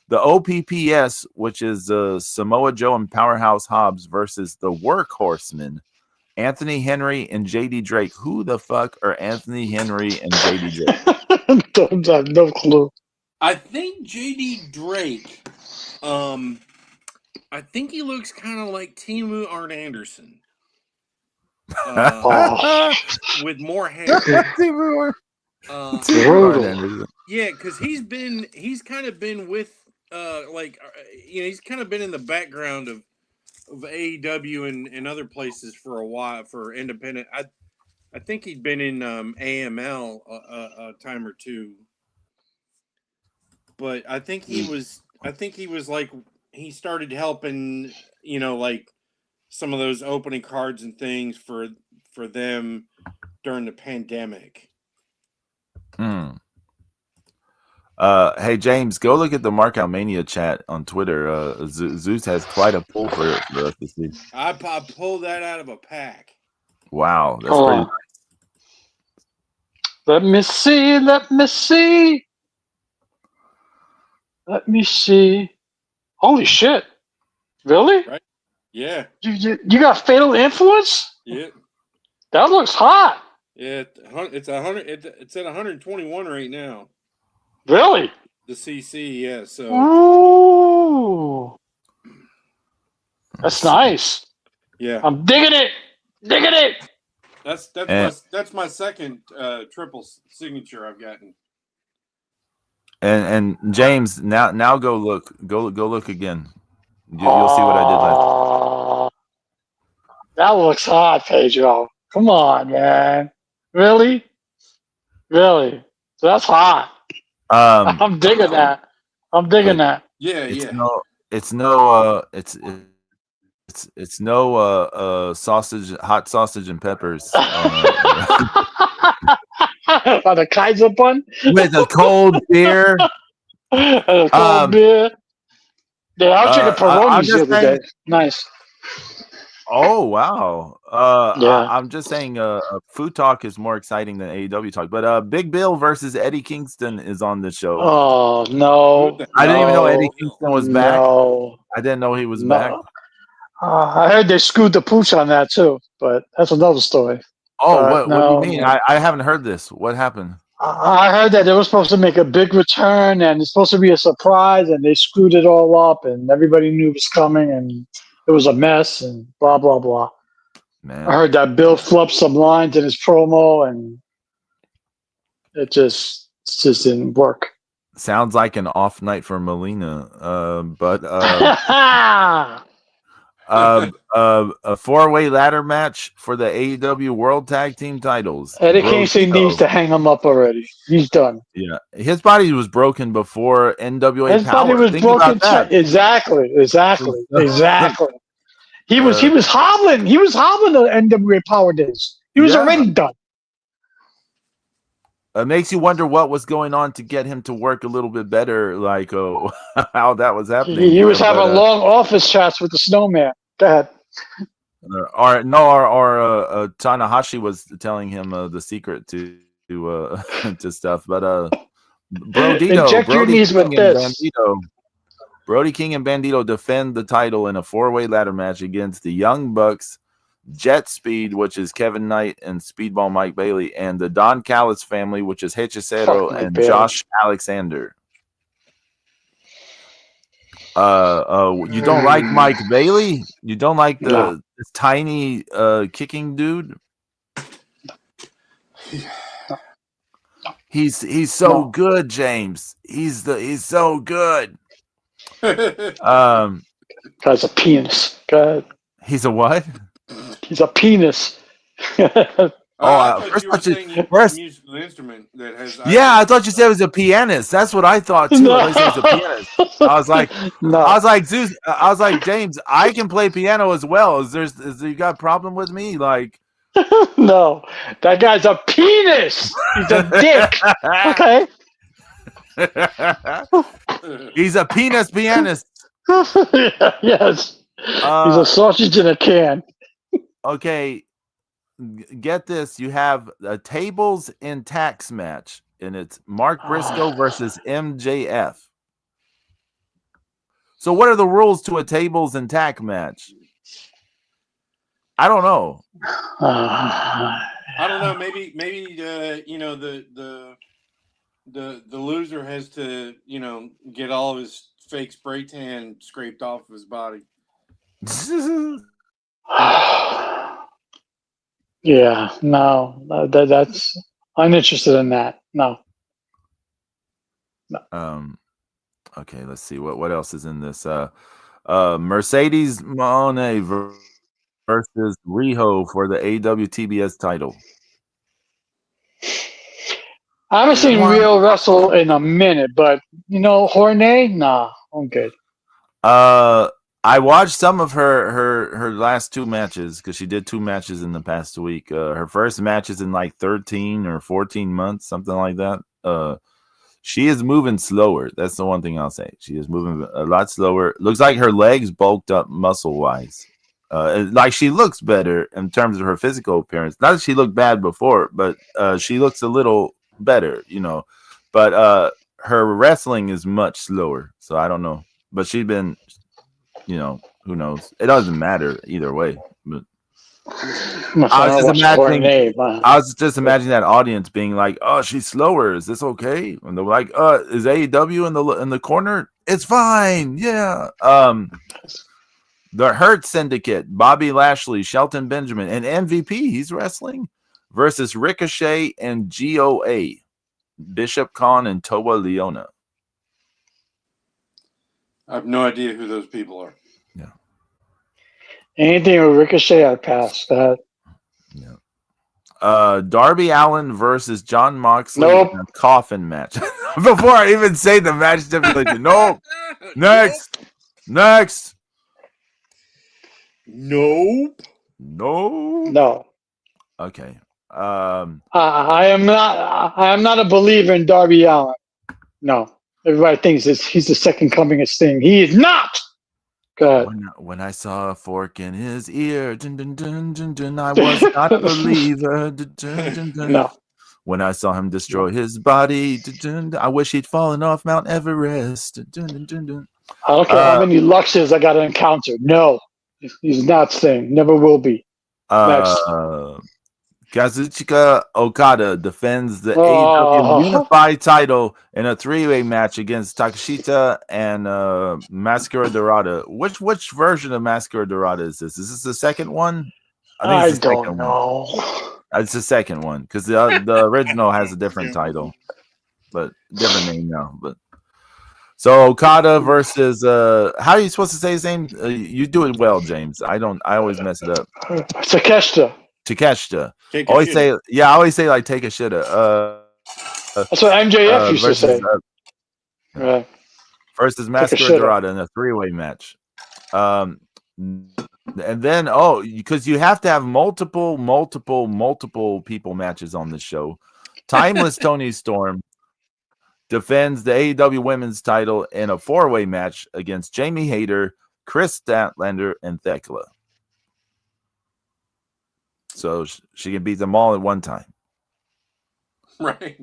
B: the OPPS, which is Samoa Joe and Powerhouse Hobbs versus the Workhorsemen, Anthony Henry and JD Drake. Who the fuck are Anthony Henry and JD Drake?
A: I have no clue.
C: I think JD Drake, I think he looks kind of like Timu Arn Anderson. With more hair.
A: Brutal.
C: Yeah, because he's kind of been with he's kind of been in the background of AEW and other places for a while for independent. I think he'd been in AML a time or two, but I think he was like he started helping like some of those opening cards and things for them during the pandemic.
B: Hey James, go look at the Markout Mania chat on Twitter. Zeus has quite a pull for us to see.
C: I pulled that out of a pack.
B: Wow, that's pretty nice.
A: Let me see. Holy shit! Really?
C: Right? Yeah.
A: You got Fatal Influence?
C: Yeah.
A: That looks hot.
C: Yeah, it's 100. It's at 121 right now.
A: Really?
C: The CC, yeah. So.
A: Ooh, that's nice.
C: Yeah,
A: I'm digging it.
C: That's my second triple signature I've gotten.
B: And James, now go look again. You'll see what I did last.
A: That looks hot, Pedro. Come on, man. Really? So that's hot. I'm digging that.
C: Yeah,
B: It's no sausage, hot sausage and peppers
A: on a Kaiser bun
B: with a cold beer.
A: beer. Yeah, I was drinking Peronis the other day. Nice.
B: Oh wow!
A: Yeah.
B: I'm just saying, food talk is more exciting than AEW talk. But Big Bill versus Eddie Kingston is on the show.
A: Oh no!
B: I didn't even know Eddie Kingston was back. I didn't know he was back.
A: I heard they screwed the pooch on that too, but that's another story.
B: Oh, what do you mean? I haven't heard this. What happened?
A: I heard that they were supposed to make a big return, and it's supposed to be a surprise, and they screwed it all up, and everybody knew it was coming, and it was a mess, and blah blah blah. Man. I heard that Bill flubbed some lines in his promo, and it just didn't work.
B: Sounds like an off night for Melina, but a four-way ladder match for the AEW World Tag Team titles.
A: Eddie Kingston needs to hang him up already. He's done.
B: Yeah, his body was broken before NWA
A: his
B: Power.
A: His body was broken. Exactly. He was hobbling. He was hobbling the NWA Power days. He was already done.
B: It makes you wonder what was going on to get him to work a little bit better, like how that was happening.
A: He was having long office chats with the Snowman. Go ahead.
B: Or Tanahashi was telling him the secret to stuff, but Brody King and Bandito defend the title in a four-way ladder match against the Young Bucks, Jet Speed, which is Kevin Knight and Speedball Mike Bailey, and the Don Callis family, which is Hechicero and Josh Alexander. You don't like Mike Bailey? You don't like this tiny kicking dude? He's so good, James. He's so good.
A: Guy's a penis. Go ahead.
B: He's a what?
A: He's a penis.
C: I thought
B: first
C: you were
B: thought you
C: saying a
B: first.
C: musical instrument that has.
B: Yeah, I thought you said it was a pianist. That's what I thought too. I thought you said it was a pianist. I was like,
A: No.
B: Zeus. I was like, James, I can play piano as well. Is you got a problem with me? Like,
A: No. That guy's a penis. He's a dick. Okay.
B: He's a penis pianist.
A: Yes. He's a
B: Uh,
A: sausage in a can.
B: okay. Get this. You have a tables in tax match, and it's Mark Briscoe versus MJF. So, what are the rules to a tables and tack match? I don't know.
C: I don't know. Maybe you know the loser has to get all of his fake spray tan scraped off of his body.
A: Yeah, no, that's uninterested in that. No.
B: Okay, let's see what else is in this. Mercedes Monet versus Riho for the AWTBS title.
A: I haven't seen
B: One.
A: Rio wrestle in a minute, but Hornet, nah, I'm good.
B: I watched some of her last two matches because she did 2 matches in the past week. Her first match is in like 13 or 14 months, something like that. She is moving slower. That's the one thing I'll say. She is moving a lot slower. Looks like her legs bulked up muscle wise. Like she looks better in terms of her physical appearance. Not that she looked bad before, but she looks a little better, But her wrestling is much slower. So I don't know. But she's been, who knows? It doesn't matter either way. But I was just imagining that audience being like, "Oh, she's slower. Is this okay?" And they're like, "Is AEW in the corner? It's fine. Yeah." The Hurt Syndicate, Bobby Lashley, Shelton Benjamin, and MVP. He's wrestling versus Ricochet and GOA, Bishop Khan and Toa Leona.
C: I have no idea who those people are.
B: Yeah.
A: Anything with Ricochet, I'd pass that.
B: Yeah. Darby Allin versus John Moxley
A: Nope.
B: in a coffin match. Before I even say the match stipulation, nope. Next.
C: Nope.
A: No.
B: Okay.
A: I am not a believer in Darby Allin. No. Everybody thinks he's the second coming of Sting. He is not. Go ahead.
B: When I saw a fork in his ear, dun, dun, dun, dun, dun, I was not a believer. Dun, dun, dun, dun.
A: No.
B: When I saw him destroy his body, dun, dun, dun, I wish he'd fallen off Mount Everest. Dun, dun, dun, dun.
A: I don't care how many Luxes I got to encounter. No. He's not Sting. Never will be. Next.
B: Kazuchika Okada defends the AEW Unified title in a 3-way match against Takeshita and Mascara Dorada. Which version of Mascara Dorada is this? Is this the second one?
A: I don't know.
B: It's the second one because the original has a different title, but different name now. But so Okada versus how are you supposed to say his name? You do it well, James. I always mess it up.
A: Takeshita.
B: I always say like take a shitta.
A: That's what MJF used to say. Right.
B: Versus Mascara Dorada in a 3-way match. And then because you have to have multiple people matches on the show. Timeless Tony Storm defends the AEW Women's title in a 4-way match against Jamie Hayter, Chris Statlander, and Thekla. So she can beat them all at one time.
C: Right.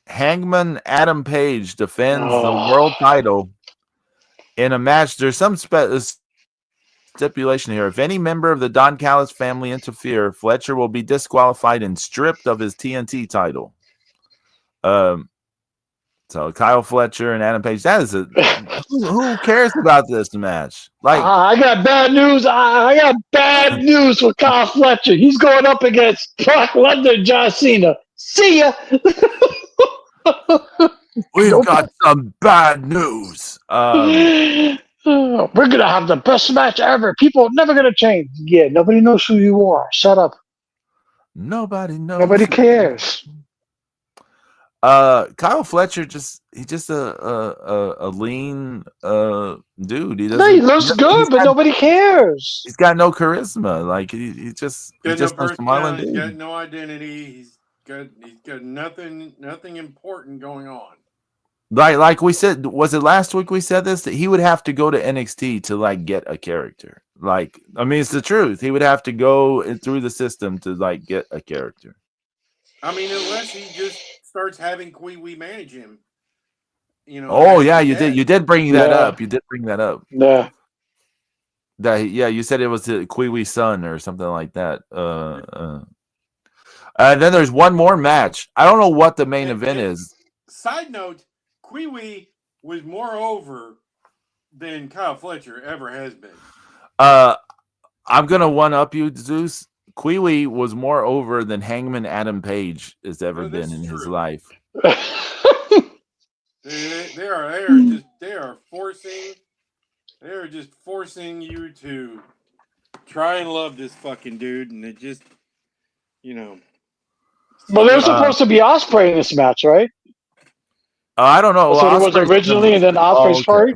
B: Hangman Adam Page defends the world title in a match. There's some stipulation here. If any member of the Don Callis family interfere, Fletcher will be disqualified and stripped of his TNT title. So Kyle Fletcher and Adam Page. That is who cares about this match? Like
A: I got bad news. I got bad news for Kyle Fletcher. He's going up against Brock Lesnar and John Cena. See ya.
B: We've got some bad news.
A: We're gonna have the best match ever. People are never gonna change. Yeah, nobody knows who you are. Shut up.
B: Nobody knows.
A: Nobody cares.
B: Kyle Fletcher he's just a lean dude. He
A: No, he
B: doesn't.
A: looks good, but nobody cares.
B: He's got no charisma. Like he's just
C: Got no
B: a smiling
C: personality. He's got
B: dude.
C: no identity. He's got nothing important going on.
B: Like we said, was it last week we said this, that he would have to go to NXT to like get a character? Like, I mean, it's the truth. He would have to go through the system to like get a character.
C: I mean, unless he just starts having Kwee Wee manage him. You know.
B: Oh yeah, you did. You did bring that up. You did bring that up.
A: Yeah.
B: You said it was the Kwee Wee's son or something like that. And then there's one more match. I don't know what the main event is.
C: Side note: Kwee Wee was more over than Kyle Fletcher ever has been.
B: I'm gonna one up you, Zeus. Kwee Wee was more over than Hangman Adam Page has ever been in his life.
C: They are just forcing you to try and love this fucking dude, and it just, you know.
A: Well, there was supposed to be Osprey in this match, right?
B: I don't know.
A: That's what it was originally, and then Osprey's part.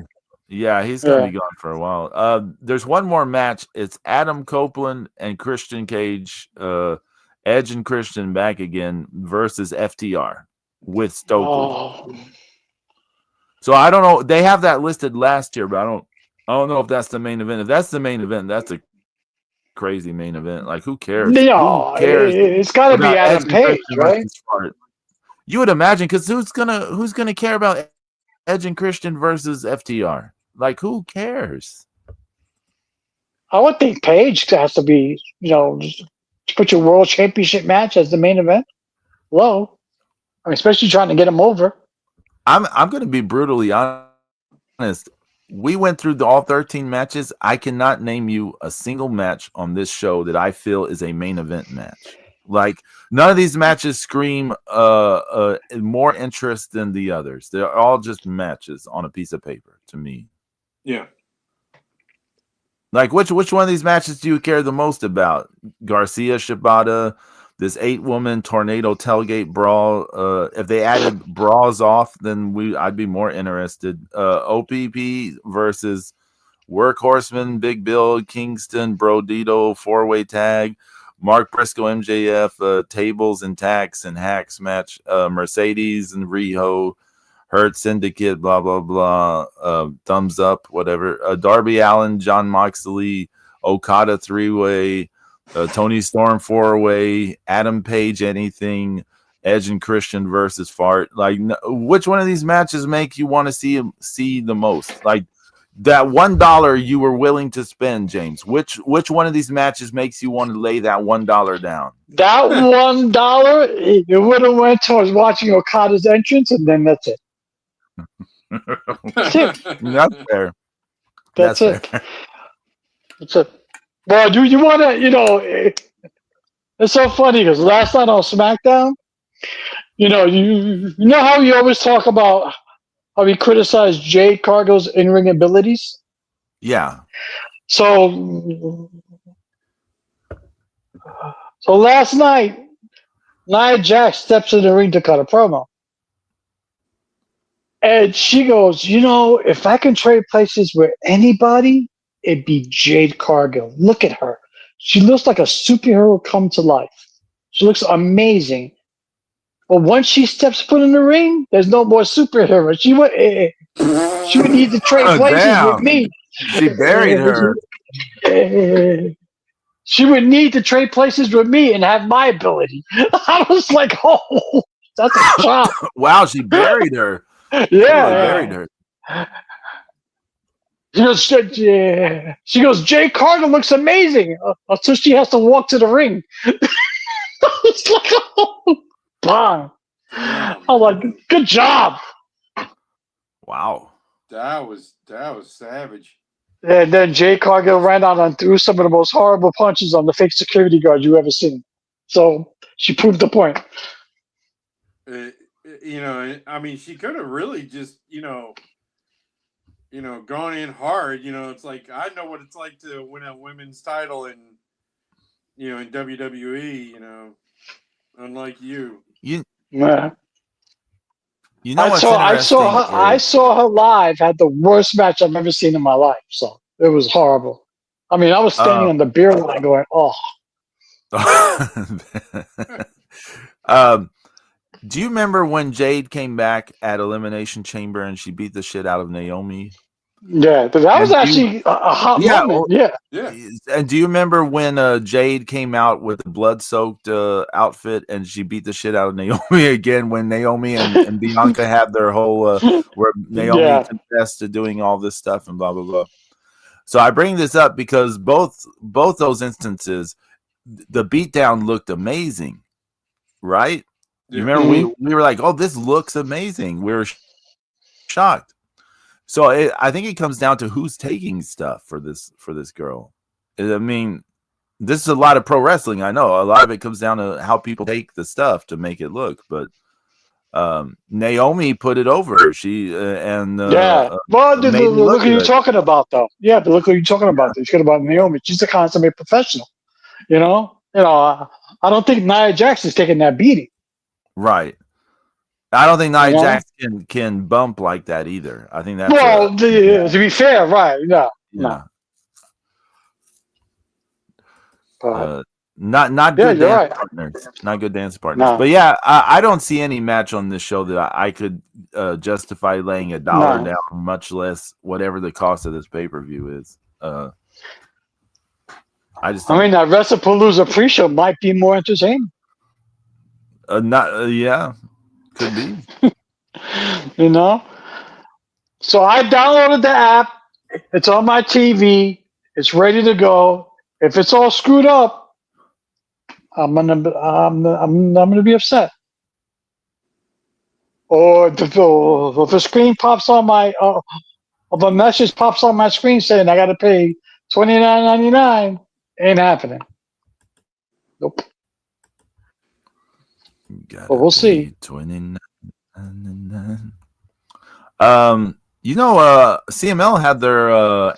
B: Yeah, he's gonna be gone for a while. There's one more match. It's Adam Copeland and Christian Cage, Edge and Christian back again versus FTR with Stokely.
A: Oh.
B: So I don't know. They have that listed last year, but I don't know if that's the main event. If that's the main event, that's a crazy main event. Like, who cares?
A: No,
B: who cares?
A: It's got to be Adam Page, right?
B: You would imagine, because who's gonna care about Edge and Christian versus FTR? Like, who cares?
A: I would think Page has to be, just put your world championship match as the main event. Hello, I mean, especially trying to get him over.
B: I'm going to be brutally honest. We went through all 13 matches. I cannot name you a single match on this show that I feel is a main event match. Like, none of these matches scream more interest than the others. They're all just matches on a piece of paper to me.
C: Yeah.
B: Like, which one of these matches do you care the most about? Garcia Shibata, this 8-woman tornado tailgate brawl. If they added bras off, then I'd be more interested. OPP versus Workhorseman, Big Bill, Kingston, Brodito, 4-way tag. Mark Briscoe, MJF, tables and tacks and hacks match. Mercedes and Riho, Hurt Syndicate, blah blah blah. Thumbs up, whatever. Darby Allin, John Moxley, Okada 3-way. Tony Storm 4-way, Adam Page anything, Edge and Christian versus Fart. Like, which one of these matches make you want to see the most? Like, that $1 you were willing to spend, James. Which one of these matches makes you want to lay that $1 down?
A: That $1, it would have went towards watching Okada's entrance, and then that's it.
B: That's fair.
A: That's it.
B: Fair.
A: That's it. Well, do you want to, it's so funny because last night on SmackDown, you know how you always talk about how we criticize Jade Cargill's in-ring abilities?
B: Yeah.
A: So last night, Nia Jax steps in the ring to cut a promo. And she goes, if I can trade places with anybody, it'd be Jade Cargill. Look at her. She looks like a superhero come to life. She looks amazing. But once she steps foot in the ring, there's no more superhero. She would need to trade places with me.
B: She buried her.
A: She would need to trade places with me and have my ability. I was like, oh, that's a shot.
B: Wow, she buried her.
A: Yeah.
B: Buried her.
A: She goes, Jay Cargill looks amazing until she has to walk to the ring. It's like, oh, bang. I'm like, good job.
B: Wow.
C: That was savage.
A: And then Jay Cargill ran out and threw some of the most horrible punches on the fake security guard you ever seen. So she proved the point.
C: I mean, she could have really just, gone in hard. It's like I know what it's like to win a women's title in WWE. Unlike you.
B: You
A: Yeah.
B: you know what's interesting
A: I
B: is
A: saw her live. Had the worst match I've ever seen in my life. So it was horrible. I mean, I was standing on the beer line going, "Oh,
B: um, do you remember when Jade came back at Elimination Chamber and she beat the shit out of Naomi?
A: yeah." But that was
B: And
A: actually a hot
B: yeah,
A: moment.
B: well,
A: Yeah,
C: Yeah.
B: and do you remember when Jade came out with a blood-soaked outfit and she beat the shit out of Naomi again when Naomi and Bianca had their whole where Naomi
A: yeah,
B: confessed to doing all this stuff and blah blah blah. So I bring this up because both those instances, the beatdown looked amazing, right? You
C: Yeah.
B: remember we were like, "Oh, this looks amazing." We were shocked. So I think it comes down to who's taking stuff for this girl. I mean, this is a lot of pro wrestling. I know a lot of it comes down to how people take the stuff to make it look. But Naomi put it over. She
A: yeah. Well,
B: made it
A: look
B: look
A: who you're
B: good.
A: talking about, though. Yeah, but look who you're talking about. You're talking about Naomi. She's a consummate professional. I don't think Nia Jackson's taking that beating.
B: Right. I don't think
A: You
B: Nia
A: know.
B: Jax can bump like that either. I think that's
A: Well, to be fair, right? No, no. But
B: not
A: yeah,
B: good
A: you're
B: dance
A: right.
B: partners. Not good dance partners.
A: No,
B: But yeah, I don't see any match on this show that I could justify laying $1
A: no.
B: down, much less whatever the cost of this pay-per-view is. I just don't.
A: I mean, that WrestlePalooza pre-show might be more entertaining.
B: Yeah, could be.
A: You know. So I downloaded the app. It's on my TV. It's ready to go. If it's all screwed up, I'm gonna be upset. Or if a screen pops on my if a message pops on my screen saying I got to pay $29.99, ain't happening. Nope. But we'll see.
B: $29.99. CML had their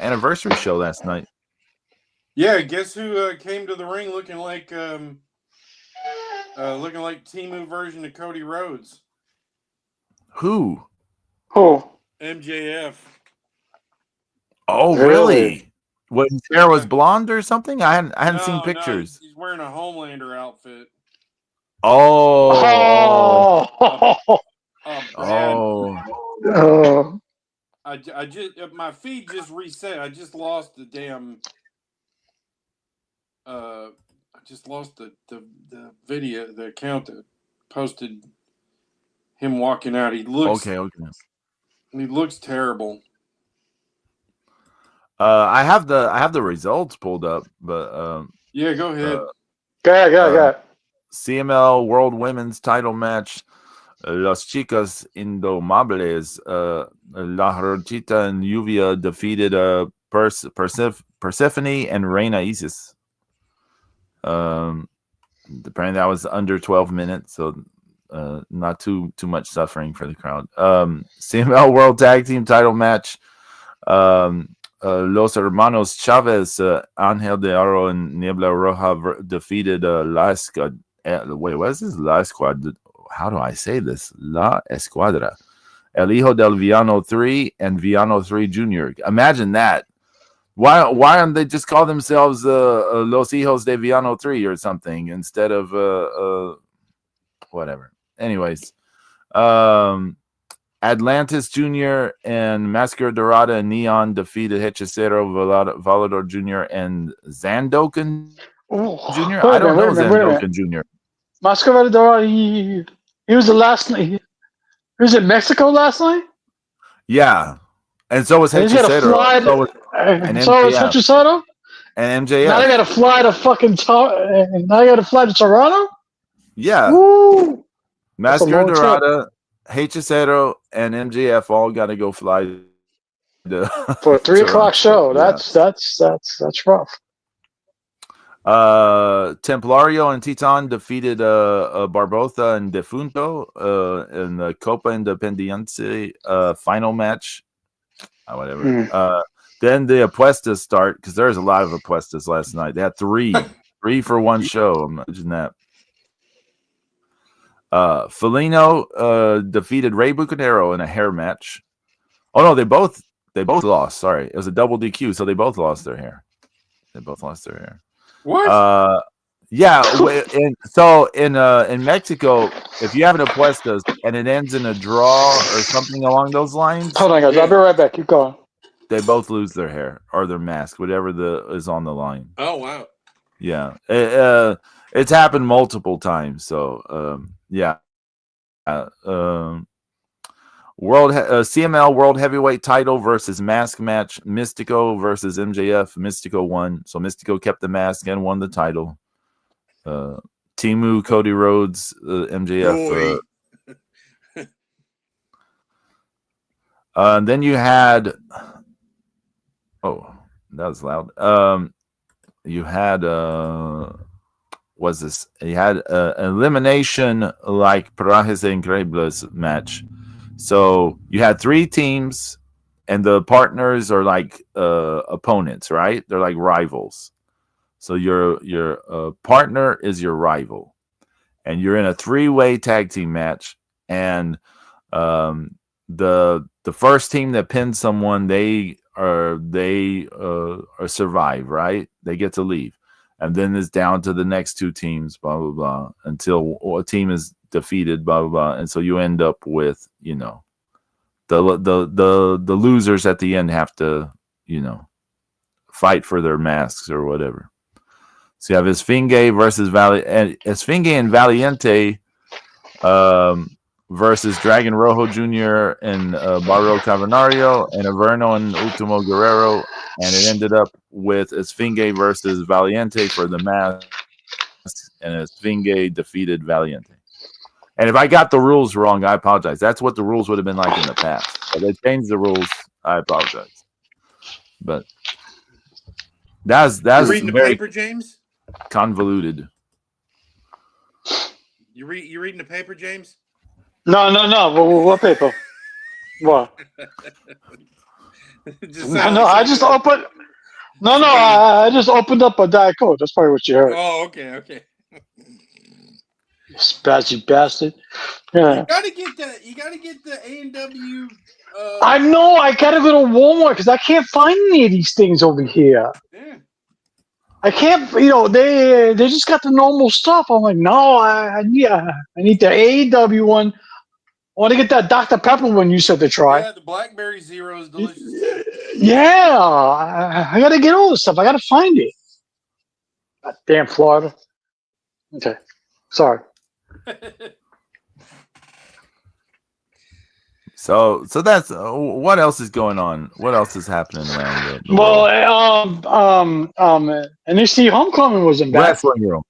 B: anniversary show last night.
C: Yeah, guess who came to the ring looking like Temu version of Cody Rhodes?
B: Who?
C: MJF.
B: Oh, really? What, his hair was blonde or something? I hadn't seen
C: No,
B: pictures.
C: he's wearing a Homelander outfit.
B: Oh.
C: I just my feed just reset. I just lost the damn. I just lost the video, the account that posted him walking out. He looks
B: okay.
C: He looks terrible.
B: I have the results pulled up, but
C: yeah, go ahead.
A: Go.
B: CML World Women's Title match. Las Chicas Indomables, La Rojita and Lluvia defeated Persephone and Reina Isis. Apparently that was under 12 minutes, so not too much suffering for the crowd. CML World Tag Team Title match. Los Hermanos Chavez, Angel de Oro and Niebla Roja defeated La Escuadra. Wait, what is this? La Escuadra. How do I say this? La Escuadra. El Hijo del Villano 3 and Villano 3 Jr. Imagine that. Why don't they just call themselves Los Hijos de Villano 3 or something instead of whatever? Anyways, Atlantis Jr. and Mascara Dorada and Neon defeated Hechicero, Volador Jr. and Zandokan Jr. I don't know Zandokan Jr.
A: Mascara Dorada, he was the last night. He was in Mexico last night?
B: Yeah. And so was Hechicero.
A: So was Hechicero?
B: And MJF.
A: Now they got to fly to fucking Toronto?
B: Yeah.
A: Woo!
B: Mascara Dorada, Hechicero, and MJF all got to go fly
A: for a 3 o'clock show. Yeah. That's rough.
B: Templario and Titan defeated Barbosa and Defunto in the Copa Independiente final match. Whatever. Then the apuestas start because there's a lot of apuestas last night. They had three for one show. Imagine that. Felino defeated Ray Bucanero in a hair match. Oh no, they both lost. Sorry, it was a double DQ, so they both lost their hair.
C: What?
B: Yeah. In Mexico, if you have an apuestas and it ends in a draw or something along those lines,
A: Hold on, guys. I'll be right back. Keep going.
B: they both lose their hair or their mask, whatever is on the line.
C: Oh wow.
B: Yeah, it's happened multiple times. So yeah. CML World Heavyweight Title versus mask match. Mystico versus MJF. Mystico won, so Mystico kept the mask and won the title. Timu, Cody Rhodes, MJF. Then you had. Oh, that was loud. You had was this? You had an elimination like Parajes Increíbles match. So you had three teams, and the partners are like opponents, right? They're like rivals. So your partner is your rival, and you're in a three-way tag team match. And the first team that pins someone, they survive, right? They get to leave. And then it's down to the next two teams, blah, blah, blah, until a team is defeated, blah, blah, blah. And so you end up with, the losers at the end have to, fight for their masks or whatever. So you have Esfinge versus Esfinge and Valiente versus Dragon Rojo Jr. and Barro Cavernario and Averno and Ultimo Guerrero. And it ended up with Esfinge versus Valiente for the mask, and Esfinge defeated Valiente. And if I got the rules wrong, I apologize. That's what the rules would have been like in the past. But they changed the rules. I apologize. But that's
C: you reading the
B: very
C: paper, James?
B: Convoluted.
C: You reading the paper, James?
A: No. What paper? What? I just opened up a Diet Coke. That's probably what you heard.
C: Oh, okay.
A: You spazzy bastard. Yeah.
C: You gotta get the A&W.
A: I know. I gotta go to Walmart because I can't find any of these things over here.
C: Yeah.
A: I can't. They just got the normal stuff. I'm like, no, I need the AEW one. I want to get that Dr. Pepper one you said to try.
C: Yeah, the Blackberry Zero is delicious too.
A: Yeah, I got to get all this stuff. I got to find it. God damn Florida. Okay, sorry.
B: So that's what else is going on? What else is happening around the world?
A: NXT Homecoming wasn't bad.
B: Wrestling room.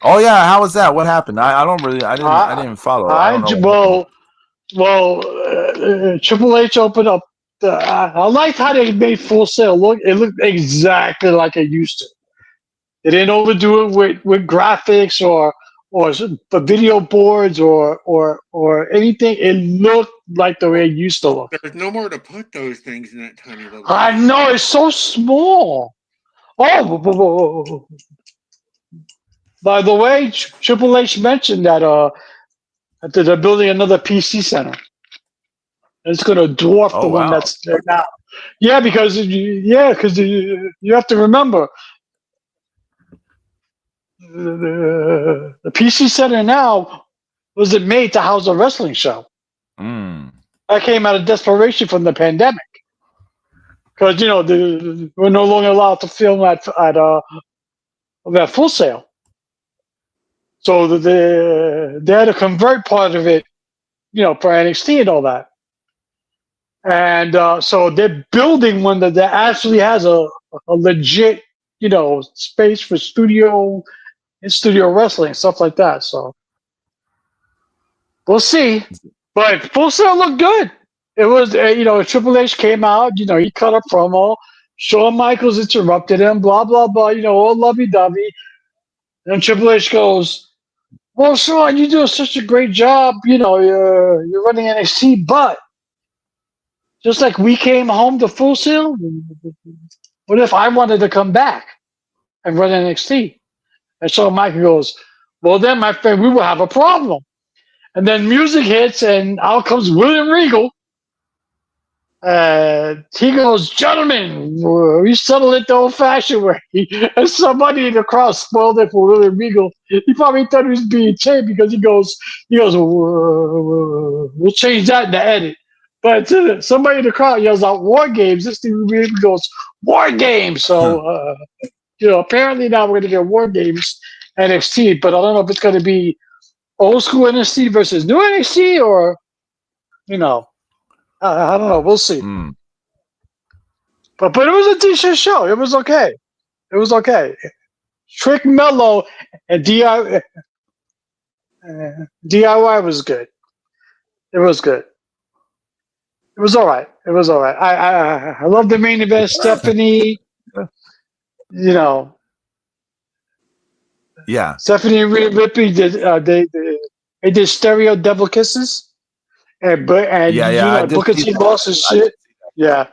B: Oh yeah, how was that? What happened? I didn't follow.
A: Triple H opened up. I liked how they made Full Sail look. It looked exactly like it used to. They didn't overdo it with graphics or the video boards or anything. It looked like the way it used to look.
C: There's no more to put those things in that tiny little.
A: I know, it's so small. Oh, by the way, Triple H mentioned that they're building another PC center. It's going to dwarf the one that's there now. Yeah, because you have to remember the PC center now wasn't made to house a wrestling show. That came out of desperation from the pandemic. Because we're no longer allowed to film at Full Sail. So they had to convert part of it, for NXT and all that. And so they're building one that actually has a legit, space for studio wrestling, stuff like that. So we'll see. But Full Sail looked good. It was, Triple H came out, he cut a promo. Shawn Michaels interrupted him, blah, blah, blah, all lovey-dovey. And Triple H goes, well, Shawn, you do such a great job. You're running NXT, but just like we came home to Full Sail, what if I wanted to come back and run NXT? And so Mike goes, well, then, my friend, we will have a problem. And then music hits, and out comes William Regal. He goes, gentlemen, we settled it the old-fashioned way. And somebody in the crowd spoiled it for William Regal. He probably thought he was being changed because he goes, we'll change that in the edit. But somebody in the crowd yells out, War Games. This thing goes, War Games. So, apparently now we're going to get War Games NXT, but I don't know if it's going to be old school NXT versus new NXT or, I don't know. We'll see. But it was a decent show. It was okay. Trick Mello and DIY was good. It was good. It was all right. I love the main event. Stephanie,
B: Yeah.
A: Stephanie and Rhea Ripley did they did stereo devil kisses, and Booker T lost his shit. Yeah,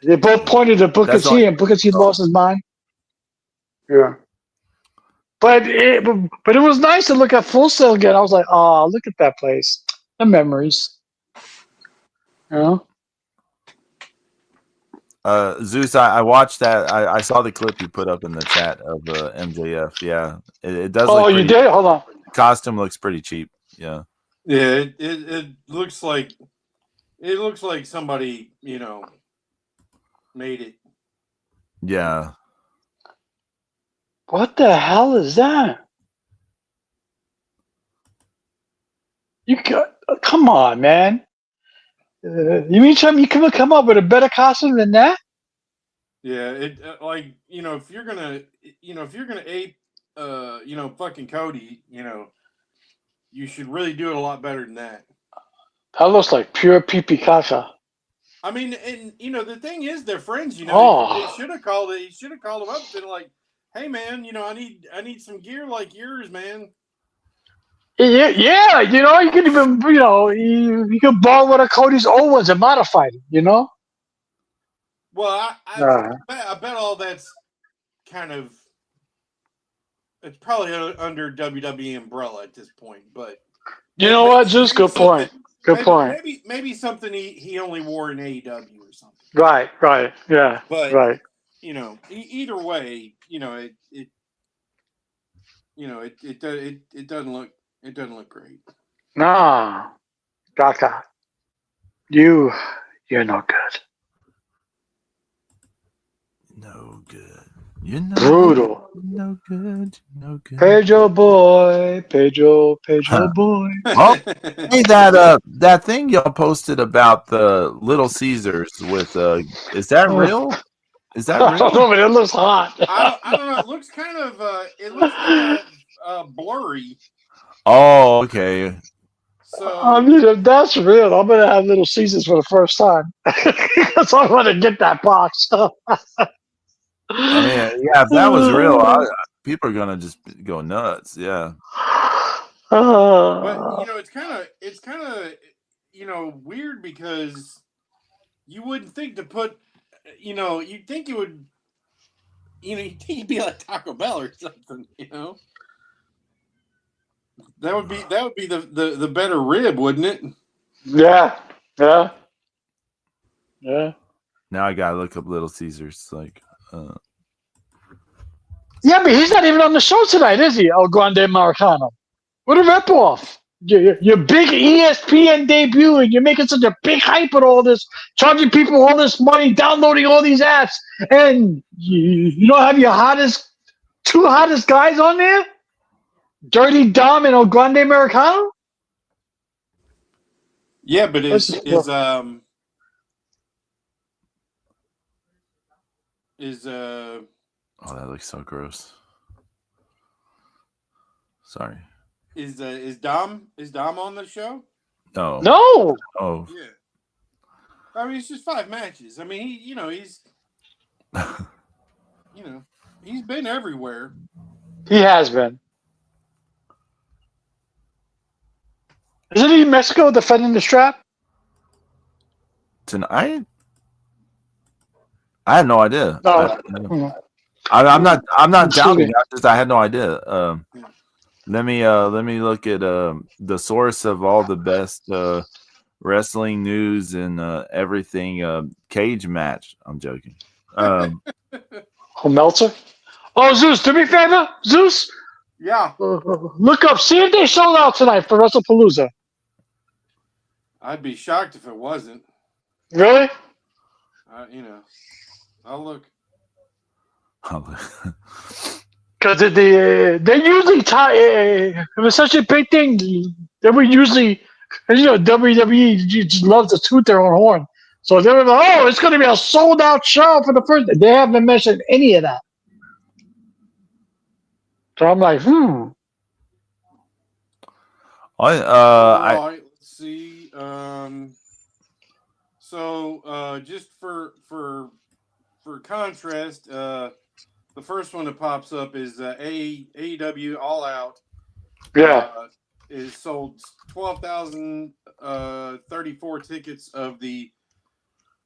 A: they both pointed to Booker T, and Booker T lost his mind. Yeah, but it was nice to look at Full Sail again. I was like, oh, look at that place, the memories.
B: Zeus, I watched that. I saw the clip you put up in the chat of MJF. Yeah, it does.
A: Oh, you did? Hold on.
B: The costume looks pretty cheap. Yeah.
C: Yeah, it looks like somebody made it.
B: Yeah.
A: What the hell is that? Come on, man. You mean something you can come up with a better costume than that?
C: Yeah, it if you're gonna ape fucking Cody, you should really do it a lot better than that.
A: That looks like pure pee-pee caca.
C: I mean, and the thing is, they're friends. They should have called it. He should have called him up and been like, "Hey, man, I need some gear like yours, man."
A: Yeah, you could even, you could borrow one of Cody's old ones and modify it,
C: Well, I bet all that's kind of, it's probably under WWE umbrella at this point, but
A: you know what? Just good point.
C: Maybe something he only wore in AEW or something.
A: Right. Yeah.
C: But
A: right.
C: Either way, it doesn't look great.
A: Nah, Gaga, you're no good.
B: No good.
A: Brutal.
B: No good.
A: Pedro boy. Boy.
B: Well, hey, that thing y'all posted about the Little Caesars with is that real? Is that real?
A: I don't know, but it looks hot.
C: I don't know. It looks kind of blurry.
B: Oh, okay.
C: So
A: I mean, if that's real, I'm gonna have Little Caesars for the first time because I'm gonna get that box.
B: I mean, yeah, if that was real, people are gonna just go nuts. Yeah.
C: But it's kind of weird because you wouldn't think to put, you'd think it would, you'd think it'd be like Taco Bell or something, That would be the better rib, wouldn't it?
A: Yeah.
B: Now I gotta look up Little Caesars.
A: Yeah, but he's not even on the show tonight, is he? El Grande Americano. What a ripoff. Your big ESPN debut, and you're making such a big hype with all this, charging people all this money, downloading all these apps, and you don't have your two hottest guys on there? Dirty Dom and El Grande Americano?
C: Yeah, but is
B: Oh, that looks so gross. Sorry.
C: Is Dom on the show?
A: No.
B: Oh.
C: Yeah. I mean, it's just 5 matches. I mean, he's he's been everywhere.
A: He has been. Isn't he in Mexico defending the strap?
B: tonight. I had no idea.
A: No.
B: I'm not
A: Excuse
B: doubting.
A: me.
B: I had no idea. Let me look at the source of all the best wrestling news and everything. Cage match. I'm joking.
A: Oh, Meltzer. Oh, Zeus, do me a favor, Zeus.
C: Yeah,
A: Look up, see if they sold out tonight for WrestlePalooza.
C: I'd be shocked if it wasn't.
A: Really?
C: I'll look.
A: Because they usually tie. It was such a big thing. They would usually, WWE just loves to toot their own horn. So they were like, "Oh, it's going to be a sold out show for the first." They haven't mentioned any of that. So I'm like,
C: All right, let's see. So just for contrast, the first one that pops up is AEW All Out.
A: yeah.
C: Is sold 12,034 tickets of the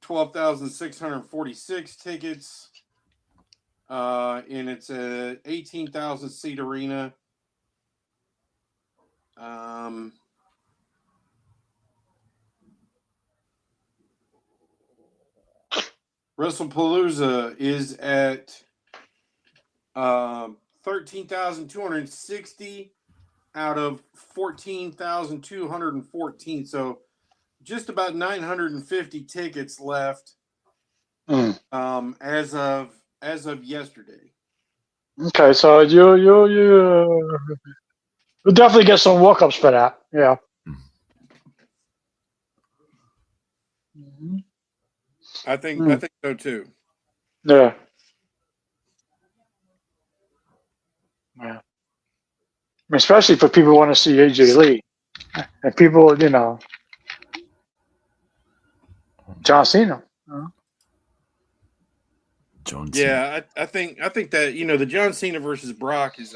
C: 12,646 tickets. And it's a 18,000 seat arena. WrestlePalooza is at 13,260 out of 14,214. So just about 950 tickets left as of yesterday.
A: Okay, so you'll definitely get some walk-ups for that. Yeah.
C: I think so too.
A: Yeah. Yeah. Especially for people who want to see AJ Lee. And people, John Cena.
B: John Cena.
C: Yeah, I think that the John Cena versus Brock is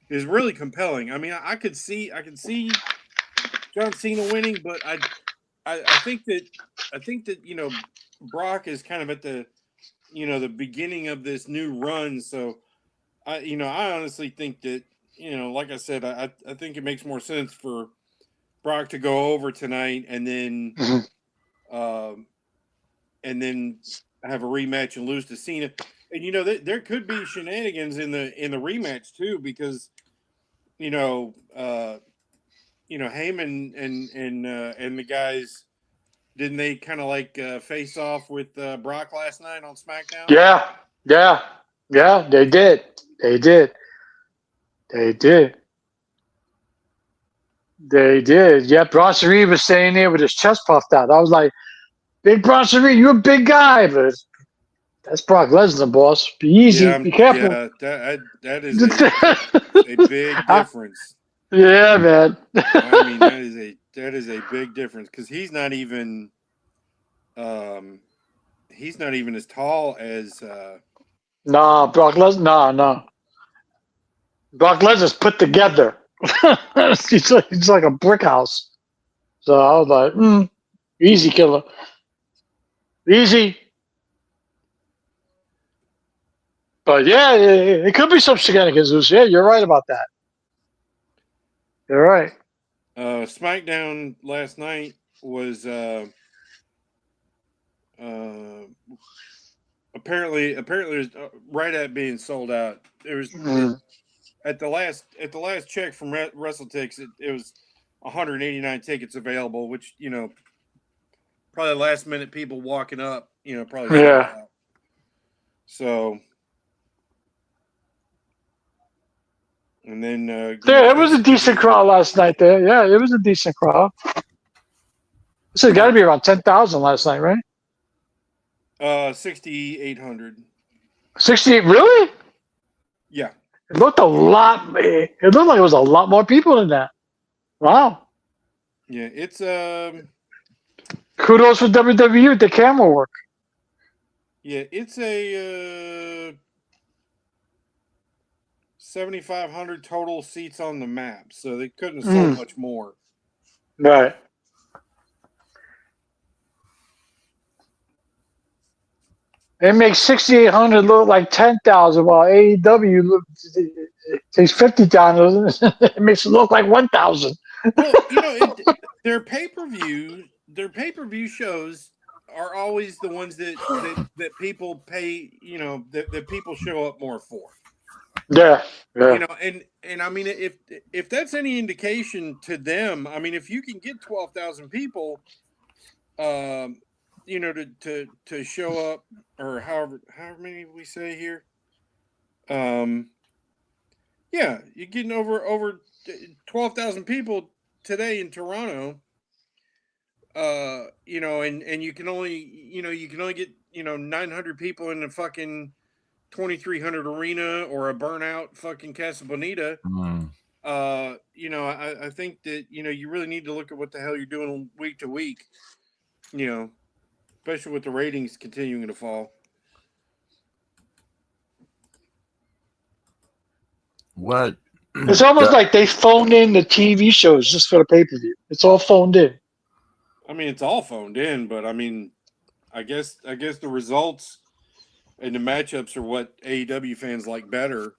C: really compelling. I mean, I could see John Cena winning, but I think that Brock is kind of at the the beginning of this new run. So I honestly think that like I said, I think it makes more sense for Brock to go over tonight and then have a rematch and lose to Cena. And there could be shenanigans in the rematch too, because Heyman and the guys, didn't they kind of like face off with Brock last night on SmackDown?
A: Yeah. They did. Yeah, Bronson Reed was staying there with his chest puffed out. I was like, "Big Bronson Reed, you're a big guy, but that's Brock Lesnar, boss. Be easy. Be careful."
C: Yeah, that is a big difference.
A: Yeah, man.
C: I mean, that is a big difference, because he's not even as tall as
A: Nah, Brock Lesnar. No. Brock Lesnar's put together. He's like a brick house. So I was like, easy, killer. Easy. But yeah, it could be some shenanigans, Zeus. Yeah, you're right about that. You're right.
C: SmackDown last night was apparently it was right at being sold out. There was at the last check from WrestleTix, it was 189 tickets available, which probably last minute people walking up, probably sold out. So, and then
A: yeah, it was a decent crowd last night there. Yeah, it was a decent crowd. So it got to be around 10,000 last night, right?
C: 6,800.
A: 68, really?
C: Yeah.
A: It looked a lot. It looked like it was a lot more people than that. Wow.
C: Yeah, it's
A: Kudos for WWE with the camera work.
C: Yeah, it's a 7,500 total seats on the map, so they couldn't have sold much more.
A: Right. It makes 6,800 look like 10,000, while AEW takes 50,000. It makes it look like 1,000.
C: Well, their pay-per-view shows are always the ones that people pay, that people show up more for.
A: Yeah.
C: And I mean, if that's any indication to them, I mean, if you can get 12,000 people, to show up, or however many we say here, yeah, you're getting over 12,000 people today in Toronto. And you can only get 900 people in the fucking 2,300 arena or a burnout fucking Casa Bonita. I think that you really need to look at what the hell you're doing week to week. Especially with the ratings continuing to fall.
B: What?
A: It's almost like they phoned in the TV shows just for the pay-per-view. It's all phoned in.
C: I mean, it's all phoned in, but I mean, I guess the results and the matchups are what AEW fans like better.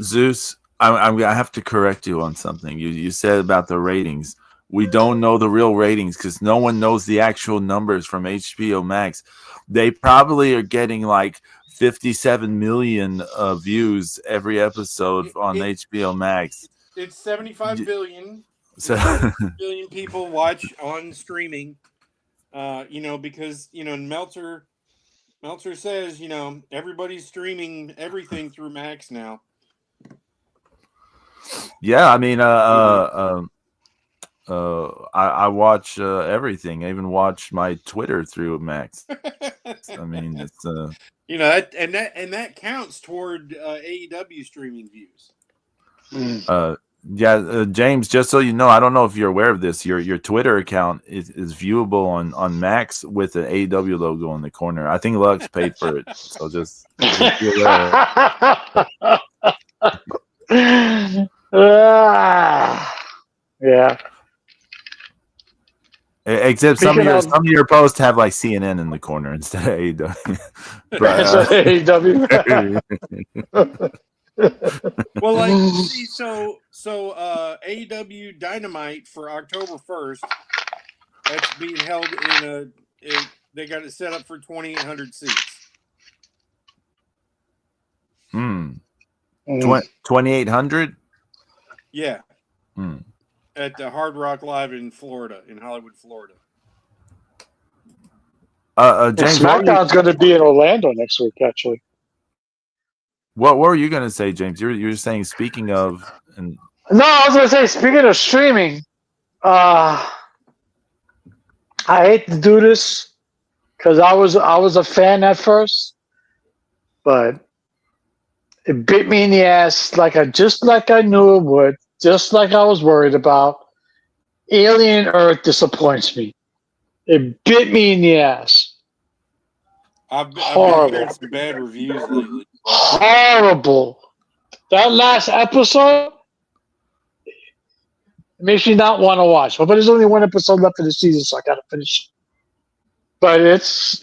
B: Zeus, I have to correct you on something. You said about the ratings. We don't know the real ratings because no one knows the actual numbers from HBO Max. They probably are getting like 57 million views every episode on HBO Max.
C: It's 75 billion.
B: So
C: 75 billion people watch on streaming. Because Meltzer says everybody's streaming everything through Max now.
B: Yeah, I mean, I watch everything. I even watch my Twitter through Max. I mean, it's
C: that counts toward AEW streaming views.
B: James, just so you know, I don't know if you're aware of this. Your Twitter account is viewable on Max with an AEW logo in the corner. I think Lux paid for it, so just be aware.
A: Yeah.
B: Except some of your posts have like CNN in the corner instead of AEW.
A: AEW.
C: Well, so AEW Dynamite for October 1st. That's being held they got it set up for 2,800 seats.
B: 2,800.
C: Yeah. At the Hard Rock Live in Florida, in Hollywood, Florida.
B: James,
A: SmackDown's going to be in Orlando next week, actually.
B: What were you going to say, James? You're saying, speaking of,
A: No, I was going to say, speaking of streaming, I hate to do this because I was a fan at first, but it bit me in the ass just like I knew it would, just like I was worried about. Alien Earth disappoints me. It bit me in the ass.
C: I've been hearing some bad reviews lately.
A: Horrible. That last episode makes me not want to watch. But there's only one episode left of the season, so I got to finish. But it's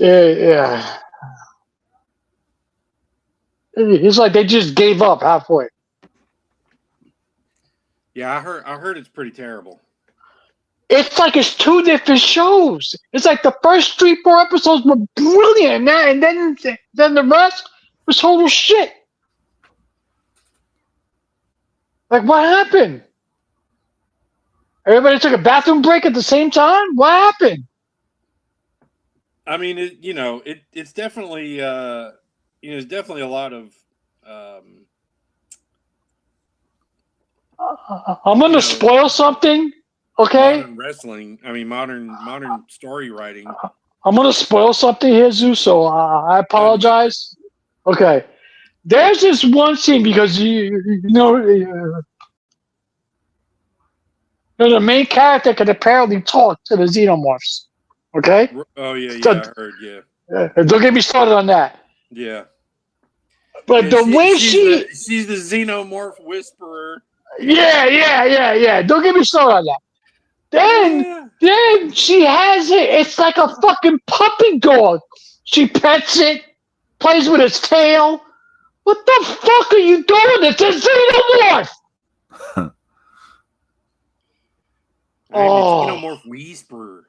A: like they just gave up halfway.
C: Yeah, I heard it's pretty terrible.
A: It's like it's two different shows. It's like the first 3-4 episodes were brilliant, and then the rest was total shit. Like, what happened? Everybody took a bathroom break at the same time? What happened?
C: I mean, it's definitely there's definitely a lot of
A: I'm going to spoil something. Okay.
C: Modern wrestling. I mean, modern story writing.
A: I'm gonna spoil something here, Zeus. So I apologize. Okay. There's this one scene because the main character can apparently talk to the xenomorphs. Okay.
C: Oh yeah, I heard. Yeah.
A: Don't get me started on that.
C: Yeah.
A: But she's
C: the xenomorph whisperer.
A: Yeah. Don't get me started on that. Then she has it. It's like a fucking puppy dog. She pets it. plays with its tail. What the fuck are you doing? It's a xenomorph!
C: And it's
A: Oh.
C: Xenomorph Whisper.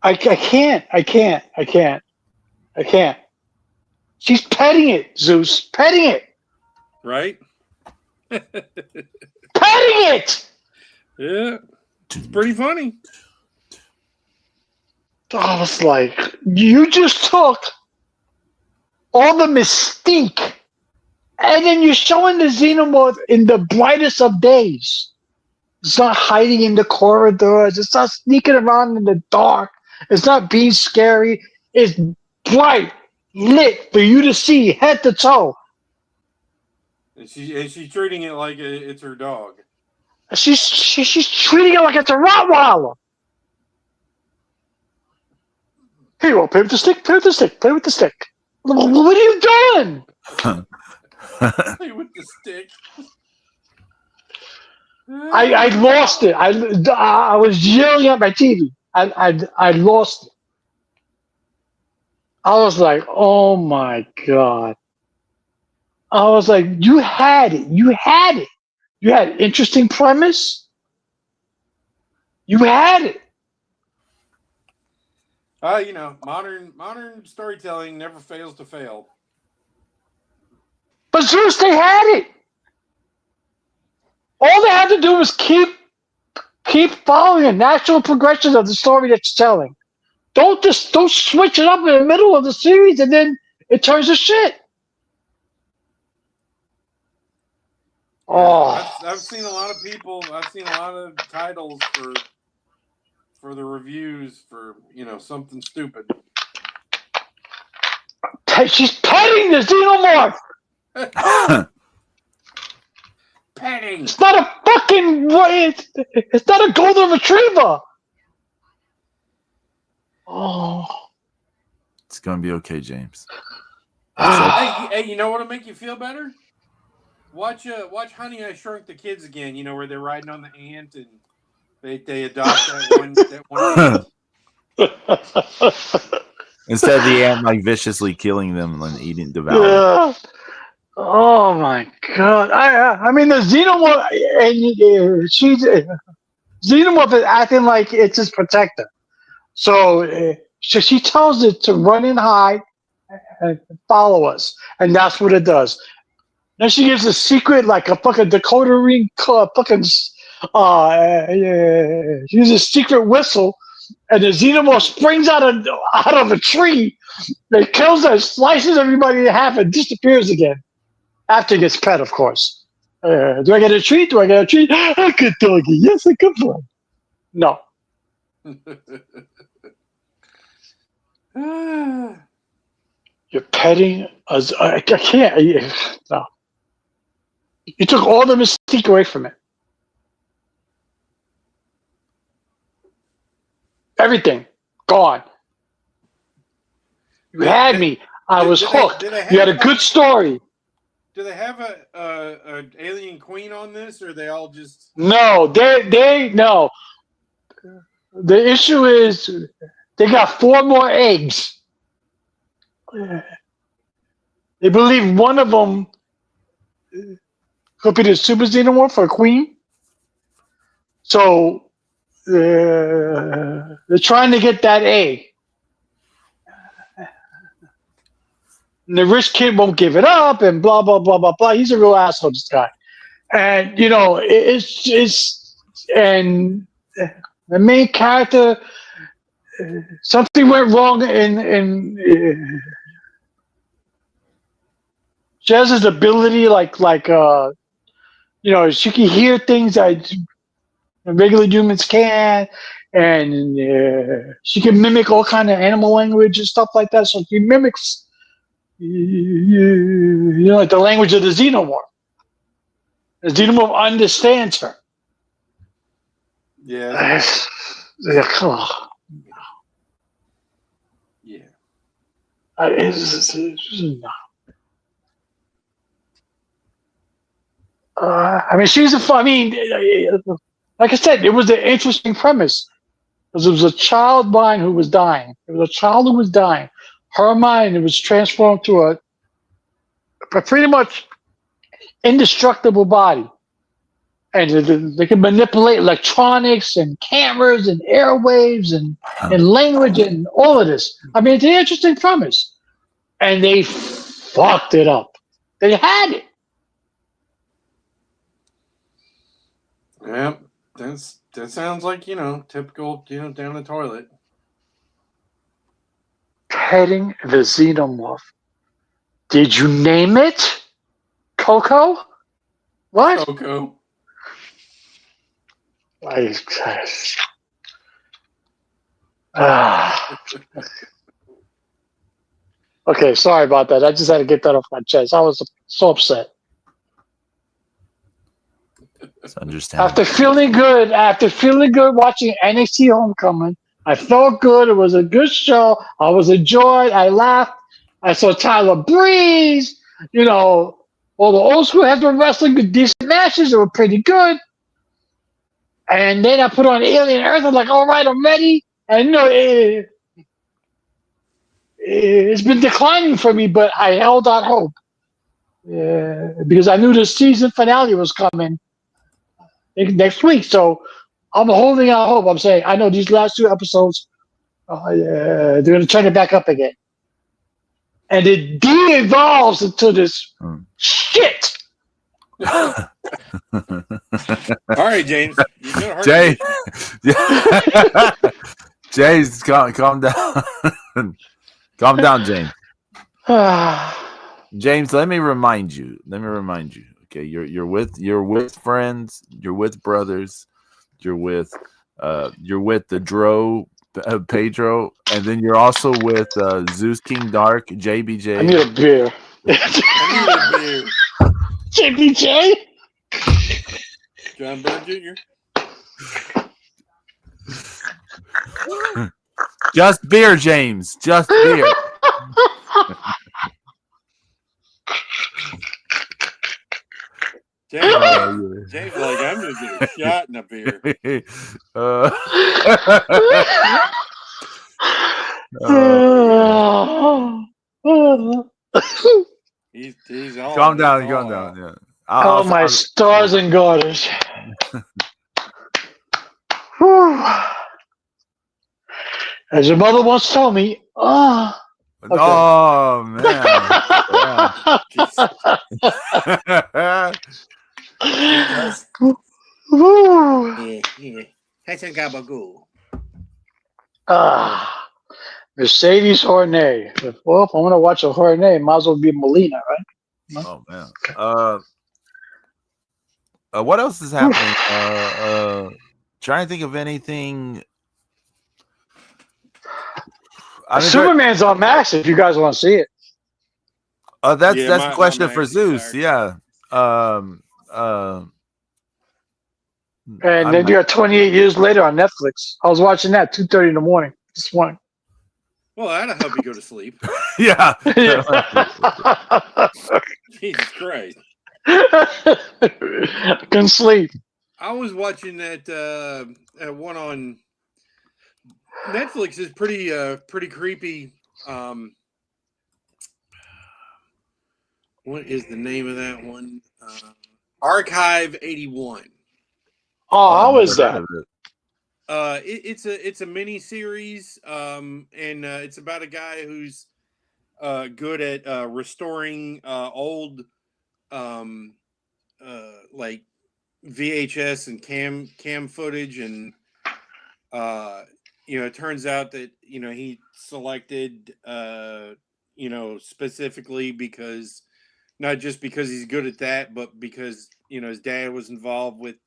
A: I can't. She's petting it, Zeus. Petting it.
C: Right?
A: Petting it!
C: Yeah. It's pretty funny.
A: I was like, you just took all the mystique and then you're showing the xenomorph in the brightest of days. It's not hiding in the corridors. It's not sneaking around in the dark. It's not being scary. It's bright, lit for you to see head to toe.
C: And she's treating it like it's her dog.
A: She's treating it like it's a Rottweiler. Here you go, play with the stick, play with the stick, play with the stick. What are you doing?
C: Play with the stick.
A: I lost it. I was yelling at my TV. I lost it. I was like, oh my God. I was like, you had it. You had it. You had an interesting premise. You had it.
C: You know, modern storytelling never fails to fail.
A: But Zeus, they had it. All they had to do was keep following the natural progression of the story that you're telling. Don't switch it up in the middle of the series and then it turns to shit. Oh,
C: I've seen a lot of people. I've seen a lot of titles for the reviews for something stupid.
A: She's petting the xenomorph.
C: Petting.
A: It's not a fucking. It's not a golden retriever. Oh.
B: It's gonna be okay, James.
C: Hey, you know what'll make you feel better? Watch Honey, I Shrunk the Kids again. You know where they're riding on the ant and they adopt that one.
B: Instead of the ant like viciously killing them and devouring.
A: Yeah. Oh my God! I mean the xenomorph, and xenomorph is acting like it's his protector. So she tells it to run and hide and follow us, and that's what it does. Then she gives a secret, like a fucking Dakota ring, fucking she uses a secret whistle, and the xenomorph springs out of a tree. It kills her, slices everybody in half, and disappears again. After it gets pet, of course. Do I get a treat? Do I get a treat? A good doggy. Yes, a good one. No. You're petting us. I can't. No. You took all the mystique away from it. Everything. Gone. You had me. I was hooked. You had a good story.
C: Do they have a alien queen on this, or are they all just?
A: No, they no. The issue is they got 4 more eggs. They believe one of them could be the super xenomorph for a queen. So they're trying to get that egg. And the rich kid won't give it up, and blah blah blah blah blah. He's a real asshole, this guy. And it's the main character. Something went wrong in she has this ability, like she can hear things that regular humans can, and she can mimic all kind of animal language and stuff like that. So she mimics. Like the language of the xenomorph. The xenomorph understands her.
C: Yeah.
A: Yeah. I mean, like I said, it was an interesting premise because it was a child who was dying. It was a child who was dying. her mind was transformed to a pretty much indestructible body. And they can manipulate electronics and cameras and airwaves and language and all of this. I mean, it's an interesting premise. And they fucked it up. They had it.
C: Yeah, that sounds like, typical, down the toilet.
A: Petting the xenomorph. Did you name it? Coco? What?
C: Coco.
A: Okay, sorry about that. I just had to get that off my chest. I was so upset.
B: It's understandable.
A: After feeling good watching NXT Homecoming, I felt good. It was a good show. I was enjoyed. I laughed. I saw Tyler Breeze. All the old school heavyweight wrestling, good decent matches. They were pretty good. And then I put on Alien Earth. I'm like, all right, I'm ready. And it's been declining for me, but I held out hope. Because I knew the season finale was coming next week. So I'm holding out hope. I'm saying, I know these last 2 episodes, they're going to turn it back up again. And it de-evolves into this shit.
C: All right, James.
B: James. James, calm down. Calm down, James. James, let me remind you. Okay, you're with friends. You're with brothers. You're with the Dro Pedro, and then you're also with Zeus King Dark, JBJ.
A: I need a beer. JBJ?
C: John Byrne Jr.
B: Just beer, James. Just beer.
C: James, like, I'm going to get a shot in a beer. He's all.
B: Calm down. Yeah.
A: Oh, my stars and garters. As your mother once told me, okay.
B: Oh, man.
A: Mercedes Hornet. Well, if I want to watch a Hornet, might as well be Molina, right?
B: Oh, man. What else is happening? Trying to think of anything.
A: Superman's on Max if you guys want to see it.
B: That's a question for Zeus. Yeah.
A: And then you got 28 Years Later on Netflix. I was watching that 2:30 in the morning this morning.
C: Well, that'll help you go to sleep.
B: Yeah.
C: Jesus Christ.
A: I couldn't sleep.
C: I was watching that one on Netflix. Is pretty creepy. What is the name of that one? Archive 81.
A: Oh, how is that?
C: It's a mini series, and it's about a guy who's good at restoring old like VHS and cam footage, and it turns out that he selected specifically because not just because he's good at that, but because his dad was involved with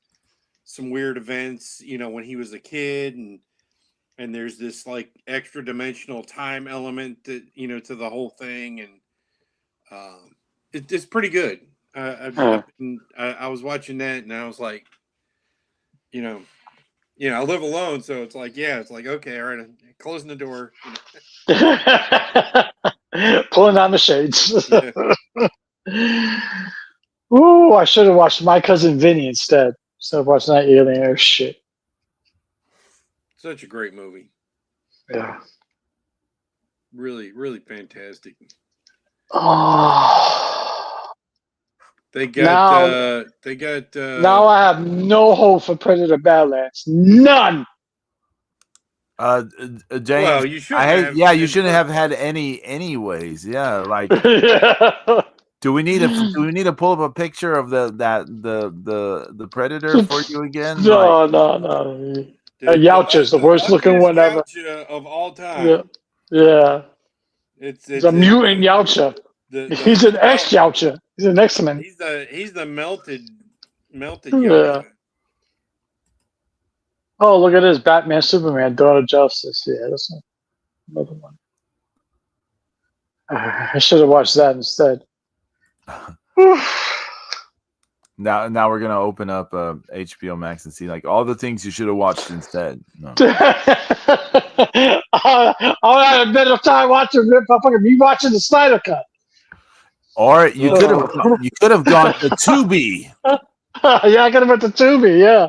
C: some weird events when he was a kid, and there's this like extra dimensional time element that to the whole thing, and it's pretty good. I was watching that and I was like, I live alone, so it's like, okay, all right, I'm closing the door,
A: pulling down the shades. Ooh, I should have watched My Cousin Vinny instead of watching that Alien Earth shit.
C: Such a great movie.
A: Yeah.
C: Really, really fantastic.
A: Oh,
C: They
A: now
C: got
A: now I have no hope for Predator Badlands. None.
B: James,
C: well, you
B: I
C: shouldn't
B: hate.
C: have
B: Yeah, you
C: in the
B: shouldn't
C: first
B: have had
C: place.
B: anyways. Yeah, like,
A: Yeah.
B: do we need to pull up a picture of the predator for you again? Like,
A: No.
C: The
A: Yautja's the worst looking
C: ugliest
A: one ever.
C: Yautja of all
A: Yeah.
C: time.
A: Yeah.
C: It's
A: The mutant Yautja.
C: the
A: He's an ex
C: melt.
A: Yautja. He's an X-Men.
C: He's the melted
A: Yeah.
C: Yautja.
A: Oh, look at this. Batman, Superman, Dawn of Justice. Yeah, that's another one. I should have watched that instead.
B: now we're gonna open up HBO Max and see like all the things you should have watched instead. No.
A: I had a better time watching me watching the Snyder Cut.
B: Or you could have
A: Oh.
B: gone to Tubi,
A: Yeah, I could have went to Tubi. Yeah,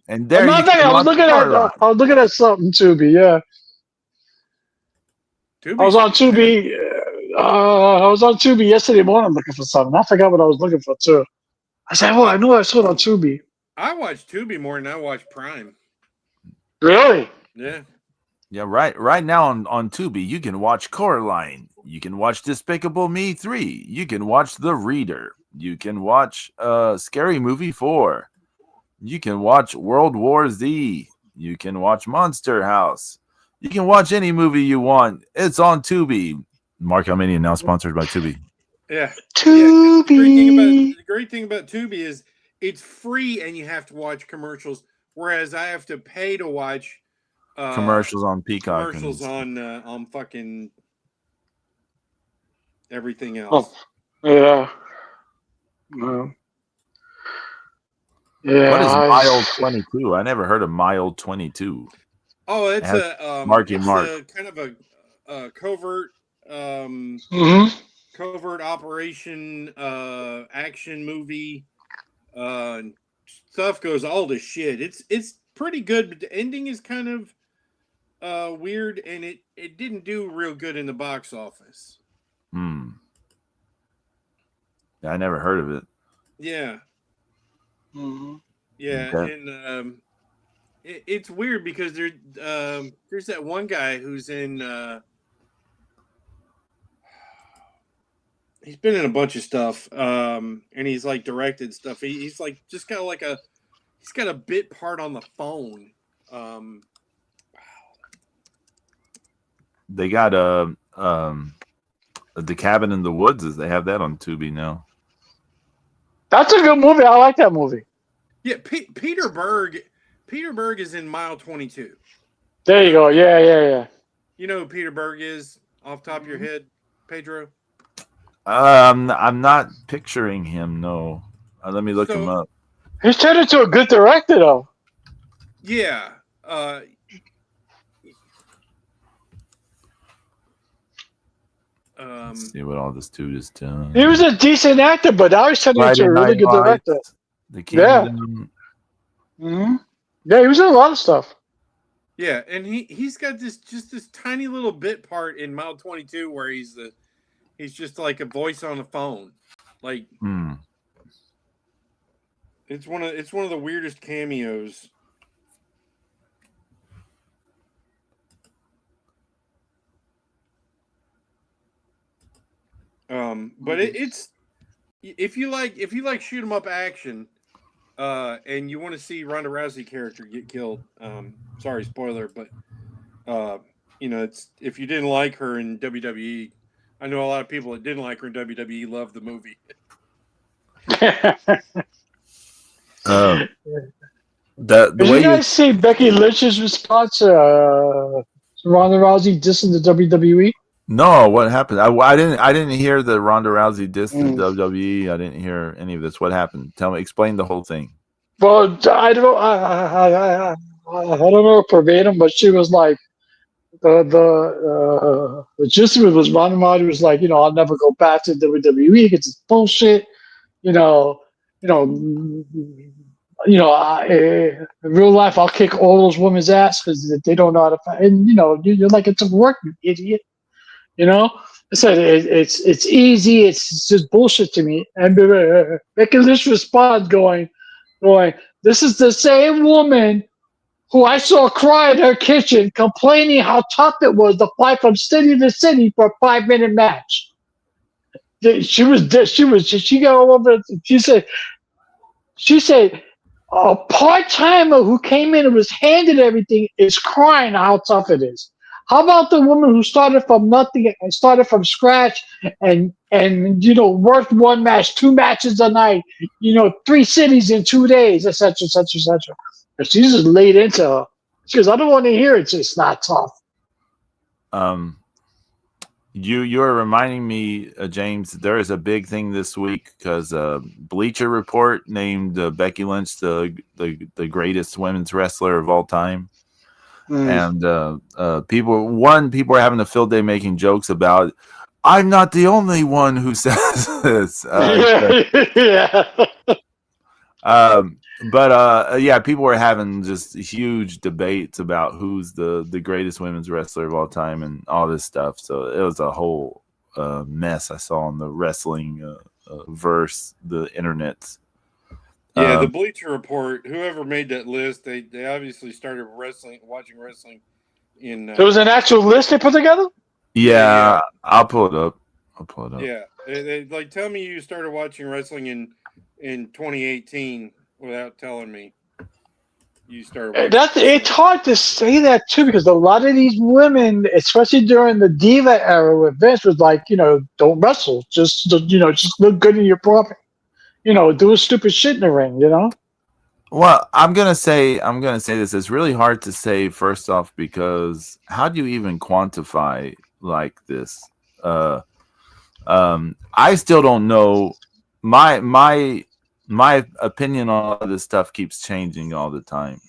B: and
A: I'm
B: there you
A: not thinking.
B: can watch Starlight.
A: I was looking at something Tubi. Yeah, I was
C: Tubi's
A: on
C: fantastic.
A: Tubi. I was on Tubi yesterday morning looking for something. I forgot what I was looking for too. I said, "Oh, I know I saw it on Tubi."
C: I watch Tubi more than I watch Prime.
A: Really?
C: Yeah.
B: Yeah, right now on Tubi, you can watch Coraline. You can watch Despicable Me 3. You can watch The Reader. You can watch Scary Movie 4. You can watch World War Z. You can watch Monster House. You can watch any movie you want. It's on Tubi. Mark How Many now sponsored by Tubi.
C: Yeah.
A: Tubi.
C: The great thing about Tubi is it's free and you have to watch commercials, whereas I have to pay to watch
B: Commercials on Peacock.
C: commercials on fucking everything
A: Oh,
C: else.
A: yeah. Yeah.
B: What is Mild 22? I never heard of Mild 22.
C: Oh, it's
B: It has Marky Mark.
C: a kind of a covert
A: Mhm.
C: covert operation action movie. Stuff goes all to shit. It's pretty good, but the ending is kind of weird, and it didn't do real good in the box office.
B: Yeah, I never heard of it.
C: Yeah,
A: Mhm.
C: yeah,
B: Okay.
C: and it's weird because there's that one guy who's in. He's been in a bunch of stuff, and he's like directed stuff. He's like just kind of like he's got a bit part on the phone.
B: They got The Cabin in the Woods. They have that on Tubi now.
A: That's a good movie. I like that movie.
C: Yeah, Peter Berg. Peter Berg is in Mile 22.
A: There you go. Yeah.
C: You know who Peter Berg is off top of your head, Pedro?
B: I'm not picturing him. No, let me look him up.
A: He's turned into a good director, though.
C: Yeah.
B: Let's see what all this dude has done.
A: He was a decent actor, but now he's turned into a really good director.
B: The Kingdom.
A: Yeah, he was in a lot of stuff.
C: Yeah, and he's got this tiny little bit part in Mile 22 where he's just like a voice on the phone. Like it's one of the weirdest cameos. But it's if you like shoot 'em up action, and you want to see Ronda Rousey character get killed. Sorry, spoiler, but it's if you didn't like her in WWE, I know a lot of people that didn't like her in WWE love the movie.
A: Did you guys see Becky Lynch's response to Ronda Rousey dissing the WWE?
B: No, what happened? I didn't hear the Ronda Rousey diss the WWE. I didn't hear any of this. What happened? Tell me. Explain the whole thing.
A: Well, I don't know. I don't know verbatim, but she was like the gist of it was Ronda Rousey was like, I'll never go back to WWE because it's bullshit. In real life, I'll kick all those women's ass because they don't know how to fight. And you're like, it's a work, you idiot. You know, I said it's easy. It's just bullshit to me. And making this response going. This is the same woman who I saw cry in her kitchen, complaining how tough it was to fly from city to city for a 5 minute match. She got all over. She said a part timer who came in and was handed everything is crying how tough it is. How about the woman who started from nothing and started from scratch and worked one match, two matches a night, three cities in 2 days, etc., etc., etc. And she's just laid into her. She goes, I don't want to hear it. It's not tough.
B: Um, you're reminding me, James. There is a big thing this week because Bleacher Report named Becky Lynch the greatest women's wrestler of all time. And people are having a field day making jokes about it. I'm not the only one who says this.
A: Yeah.
B: Yeah, people were having just huge debates about who's the greatest women's wrestler of all time and all this stuff. So it was a whole mess I saw on the wrestling verse, the internet.
C: Yeah, the Bleacher Report. Whoever made that list, they obviously started watching wrestling.
A: There was an actual list they put together.
B: Yeah, I'll pull it up.
C: Yeah, like tell me you started watching wrestling in 2018 without telling me you started watching.
A: It's hard to say that too because a lot of these women, especially during the diva era, where Vince was like, don't wrestle, just look good in your profit, do stupid shit in the ring,
B: Well, I'm gonna say this. It's really hard to say first off because how do you even quantify like this? I still don't know. My opinion on all this stuff keeps changing all the time.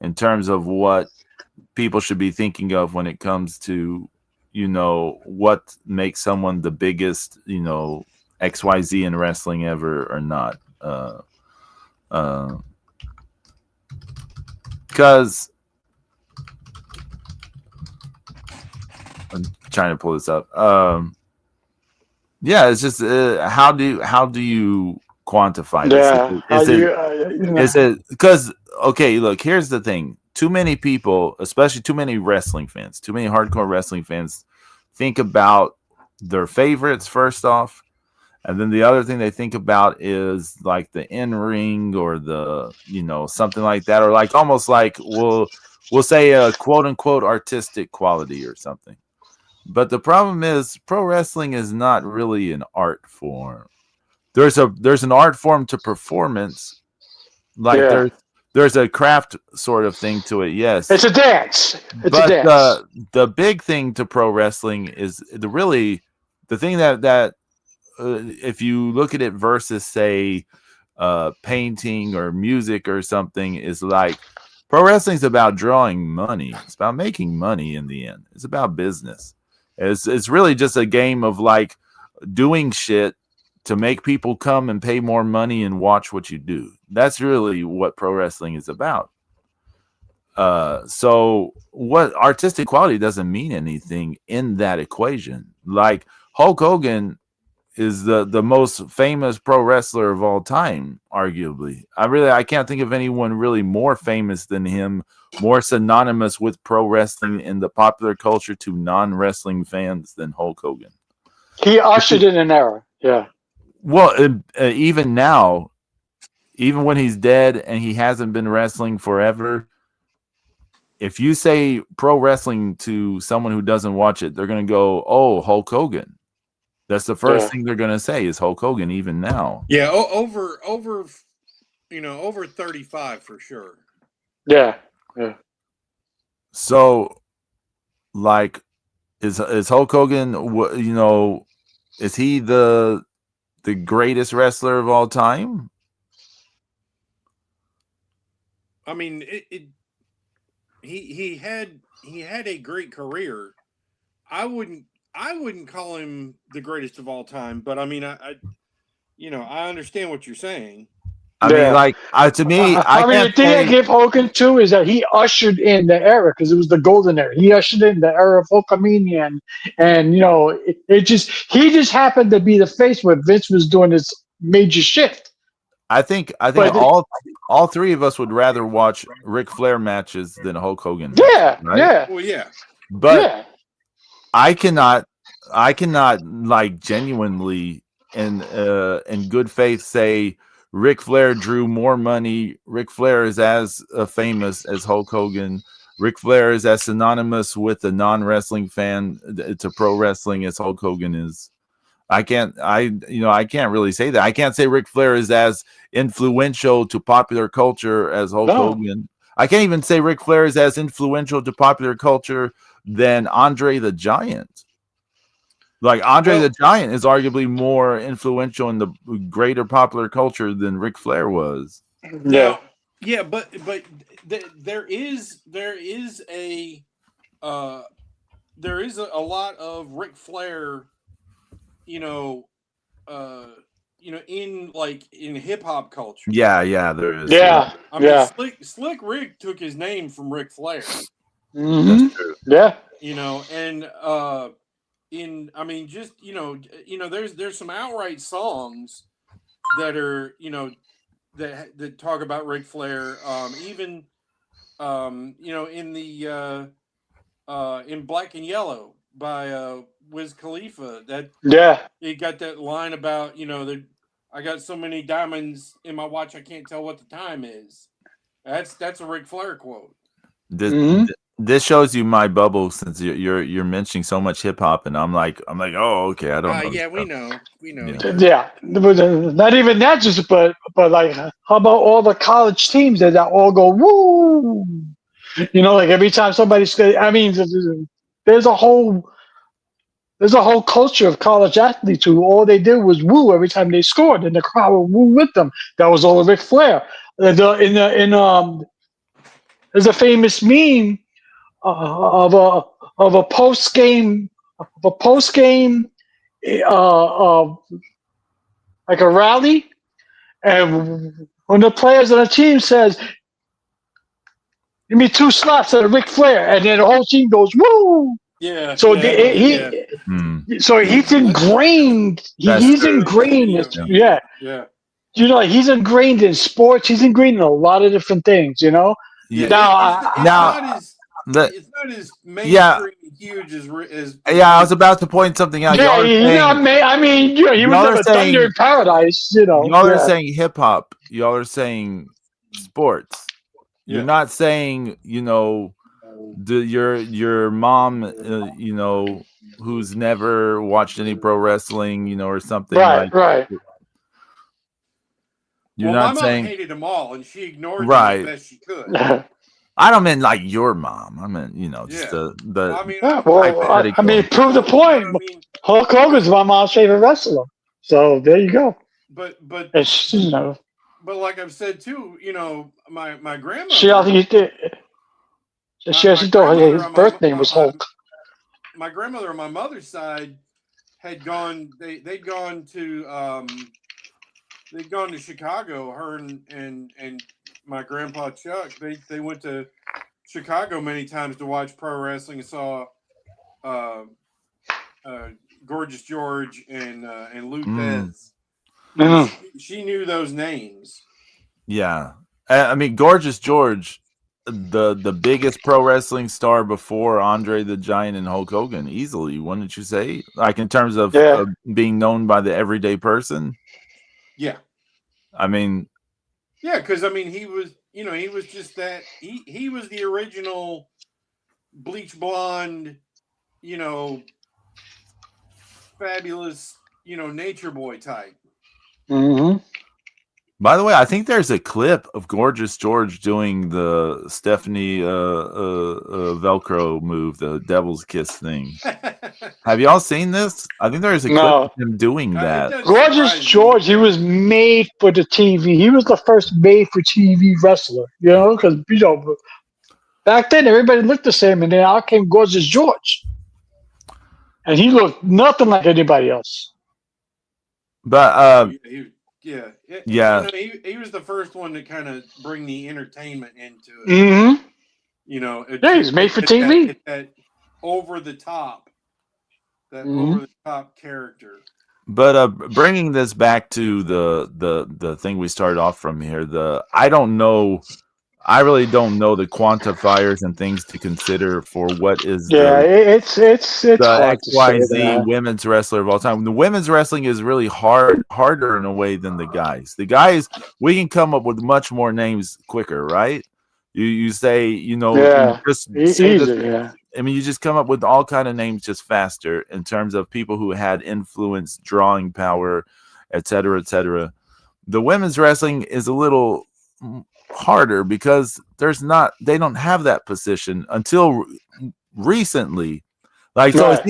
B: In terms of what people should be thinking of when it comes to, what makes someone the biggest, XYZ in wrestling ever or not. Because I'm trying to pull this up. Yeah, it's just how do you quantify this? Is it because okay? Look, here's the thing. Too many people, especially too many wrestling fans, too many hardcore wrestling fans, think about their favorites first off, and then the other thing they think about is like the in ring or the something like that, or like almost like we'll say a quote unquote artistic quality or something. But the problem is pro wrestling is not really an art form. There's an art form to performance. Like there's a craft sort of thing to it, yes.
A: It's a dance.
B: The big thing to pro wrestling is the thing that if you look at it versus say painting or music or something is like pro wrestling is about drawing money. It's about making money in the end. It's about business. It's really just a game of like doing shit to make people come and pay more money and watch what you do. That's really what pro wrestling is about. So what artistic quality doesn't mean anything in that equation. Like Hulk Hogan is the most famous pro wrestler of all time, arguably. I can't think of anyone really more famous than him, more synonymous with pro wrestling in the popular culture to non-wrestling fans than Hulk Hogan.
A: He ushered in an era. Yeah.
B: Well, even now, even when he's dead and he hasn't been wrestling forever, if you say pro wrestling to someone who doesn't watch it, they're going to go, "Oh, Hulk Hogan." That's the first thing they're going to say is Hulk Hogan, even now.
C: Yeah, over 35 for sure.
A: Yeah.
B: So, like, is Hulk Hogan? Is he the greatest wrestler of all time?
C: I mean, he had a great career. I wouldn't call him the greatest of all time, but I mean, I understand what you're saying.
B: I mean, like, to me, I
A: I mean, the
B: can't
A: thing I
B: say.
A: give Hogan too is that he ushered in the era because it was the golden era. He ushered in the era of Hulkamania, and you know, he just happened to be the face where Vince was doing this major shift.
B: I think
A: But
B: all three of us would rather watch Ric Flair matches than Hulk Hogan matches,
A: yeah,
B: right?
A: yeah,
C: Well, yeah.
B: But
A: yeah,
B: I cannot like genuinely in good faith say Ric Flair drew more money. Ric Flair is as famous as Hulk Hogan. Ric Flair is as synonymous with a non-wrestling fan to pro wrestling as Hulk Hogan is. I can't really say that. I can't say Ric Flair is as influential to popular culture as Hulk
A: no,
B: Hogan. I can't even say Ric Flair is as influential to popular culture than Andre the Giant. Like Andre the Giant is arguably more influential in the greater popular culture than Ric Flair was.
C: Now, yeah, but there is a a lot of Ric Flair, you know, in hip hop culture.
B: Yeah, there is.
A: yeah,
C: I mean,
A: yeah,
C: Slick Rick took his name from Ric Flair.
A: mm-hmm.
B: That's true.
A: Yeah,
C: You know, and I mean, just there's some outright songs that are that talk about Ric Flair. Even in the in Black and Yellow by Wiz Khalifa, that
A: yeah.
C: he got that line about that I got so many diamonds in my watch I can't tell what the time is. That's a Ric Flair quote.
B: This
A: Mm-hmm.
B: this shows you my bubble since you're mentioning so much hip hop, and I'm like, oh, okay, I don't know.
C: Yeah, we
B: stuff.
C: know.
B: Yeah.
A: Yeah, but, not even that. Just but like, how about all the college teams that all go woo? You know, like every time somebody's. I mean, there's a whole culture of college athletes who all they did was woo every time they scored, and the crowd would woo with them. That was all of Ric Flair. There's a famous meme of a post game uh, like a rally. And when the players on the team says, "Give me two slots at a Ric Flair," and then the whole team goes, "Woo!"
C: Yeah.
A: So
C: Yeah.
A: he's ingrained.
B: That's
A: He's
B: true.
A: ingrained.
C: Yeah.
A: He's ingrained in sports. He's ingrained in a lot of different things. You know.
B: Yeah.
C: It's not as mainstream and huge as
B: I was about to point something out.
A: Yeah, I mean, he was never Thunder in Paradise. You know.
B: Y'all are saying hip hop. Y'all are saying sports. You're not saying your mom who's never watched any pro wrestling or something
A: right.
B: You're not
C: my
B: saying
C: mom hated them all and she ignored them as best she could.
B: I don't mean like your mom. I mean just the
A: I mean, prove the point. Hulk Hogan's my mom's favorite wrestler. So there you go.
C: But
A: but
C: like I've said too, my grandmother.
A: She did. She thought his birth name was Hulk.
C: My grandmother on my mother's side had gone. They'd gone to Chicago. Her and my grandpa Chuck. They went to Chicago many times to watch pro wrestling and saw Gorgeous George and Luthez. She knew those names.
B: Yeah, I mean Gorgeous George, the biggest pro wrestling star before Andre the Giant and Hulk Hogan, easily. Wouldn't you say? Like in terms of being known by the everyday person.
C: Yeah.
B: I mean.
C: Yeah, because I mean he was just that he was the original bleach blonde, fabulous, nature boy type.
A: Mm-hmm.
B: By the way, I think there's a clip of Gorgeous George doing the Stephanie Velcro move, the Devil's Kiss thing. Have y'all seen this? I think there's a clip of him doing that.
A: Gorgeous George, he was made for the TV. He was the first made-for-TV wrestler, because back then everybody looked the same, and then out came Gorgeous George, and he looked nothing like anybody else.
B: But
C: Yeah,
B: Yeah,
C: you know, he was the first one to kind of bring the entertainment into it.
A: Mm-hmm.
C: You know,
A: Yeah, he's made for TV.
C: that over the top, that
A: Mm-hmm.
C: over the top character.
B: but bringing this back to the thing we started off from here, I don't know. I really don't know the quantifiers and things to consider for what is
A: Yeah, it's
B: the
A: hard to say
B: XYZ
A: that.
B: women's wrestler of all time. The women's wrestling is really harder in a way than the guys. The guys, we can come up with much more names quicker, right? You say, you
A: Yeah,
B: just say that.
A: easy. Yeah,
B: I mean, you just come up with all kind of names just faster in terms of people who had influence, drawing power, et cetera, et cetera. The women's wrestling is a little harder because they don't have that position until recently. Like, so
A: right.